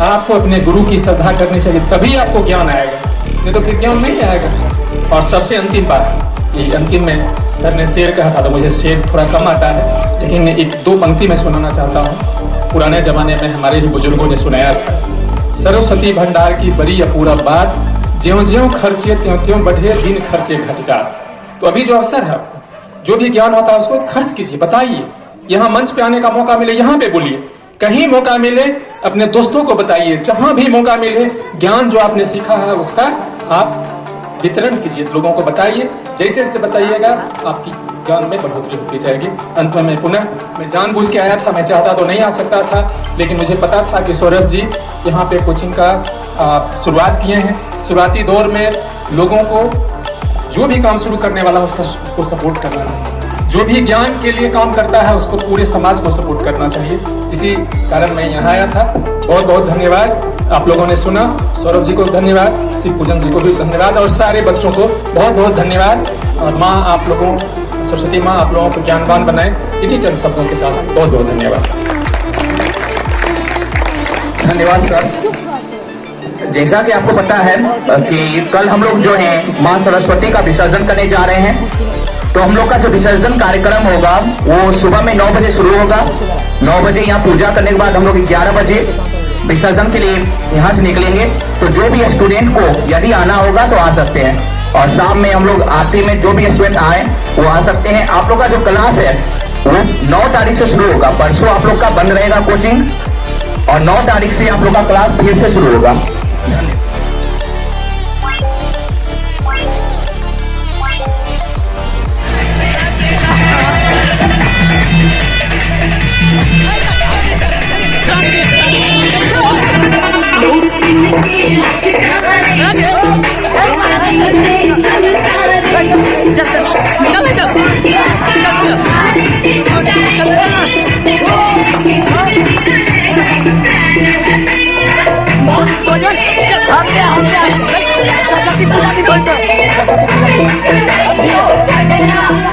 आपको अपने गुरु की श्रद्धा करनी चाहिए, तभी आपको ज्ञान आएगा, नहीं तो फिर ज्ञान नहीं आएगा। और सबसे अंतिम बात, ये अंतिम में सर ने शेर कहा था तो मुझे शेर थोड़ा कम आता है, लेकिन 1-2 पंक्ति में सुनाना चाहता हूँ। पुराने जमाने में हमारे ही बुजुर्गों ने सुनाया था, सरस्वती भंडार की बड़ी अपूरा बात, ज्यों ज्यों खर्चे त्यों त्यों बढ़े, दिन खर्चे घट जात। तो अभी जो अवसर है, जो भी ज्ञान होता है उसको खर्च कीजिए, बताइए। यहाँ मंच पे आने का मौका मिले यहाँ पे बोलिए, कहीं मौका मिले अपने दोस्तों को बताइए, जहां भी मौका मिले ज्ञान जो आपने सीखा है उसका आप वितरण कीजिए, लोगों को बताइए। जैसे जैसे बताइएगा आपकी ज्ञान में बढ़ोतरी होती जाएगी। अंत में मैं जानबूझ के आया था, मैं चाहता तो नहीं आ सकता था, लेकिन मुझे पता था कि सौरभ जी यहाँ पे कोचिंग का शुरुआत किए हैं। शुरुआती दौर में लोगों को जो भी काम शुरू करने वाला है उसको सपोर्ट करना चाहिए। जो भी ज्ञान के लिए काम करता है उसको पूरे समाज को सपोर्ट करना चाहिए। इसी कारण मैं यहाँ आया था। बहुत बहुत धन्यवाद, आप लोगों ने सुना। सौरभ जी को धन्यवाद, शिव पूजन जी को भी धन्यवाद और सारे बच्चों को बहुत बहुत धन्यवाद। और माँ आप लोगों, सरस्वती माँ आप लोगों को ज्ञानवान बनाए। इन्हीं चंद शब्दों के साथ बहुत बहुत धन्यवाद। धन्यवाद सर। जैसा कि आपको पता है कि कल हम लोग जो है माँ सरस्वती का विसर्जन करने जा रहे हैं। तो हम लोग का जो विसर्जन कार्यक्रम होगा वो सुबह में 9 बजे शुरू होगा। 9 बजे यहाँ पूजा करने के बाद हम लोग 11 बजे विसर्जन के लिए यहाँ से निकलेंगे। तो जो भी स्टूडेंट को यदि आना होगा तो आ सकते हैं, और शाम में हम लोग आरती में जो भी स्टूडेंट आए वो आ सकते हैं। आप लोग का जो क्लास है वो 9 तारीख से शुरू होगा। परसों आप लोग का बंद रहेगा कोचिंग, और 9 तारीख से आप लोग का क्लास फिर से शुरू होगा। Saraswati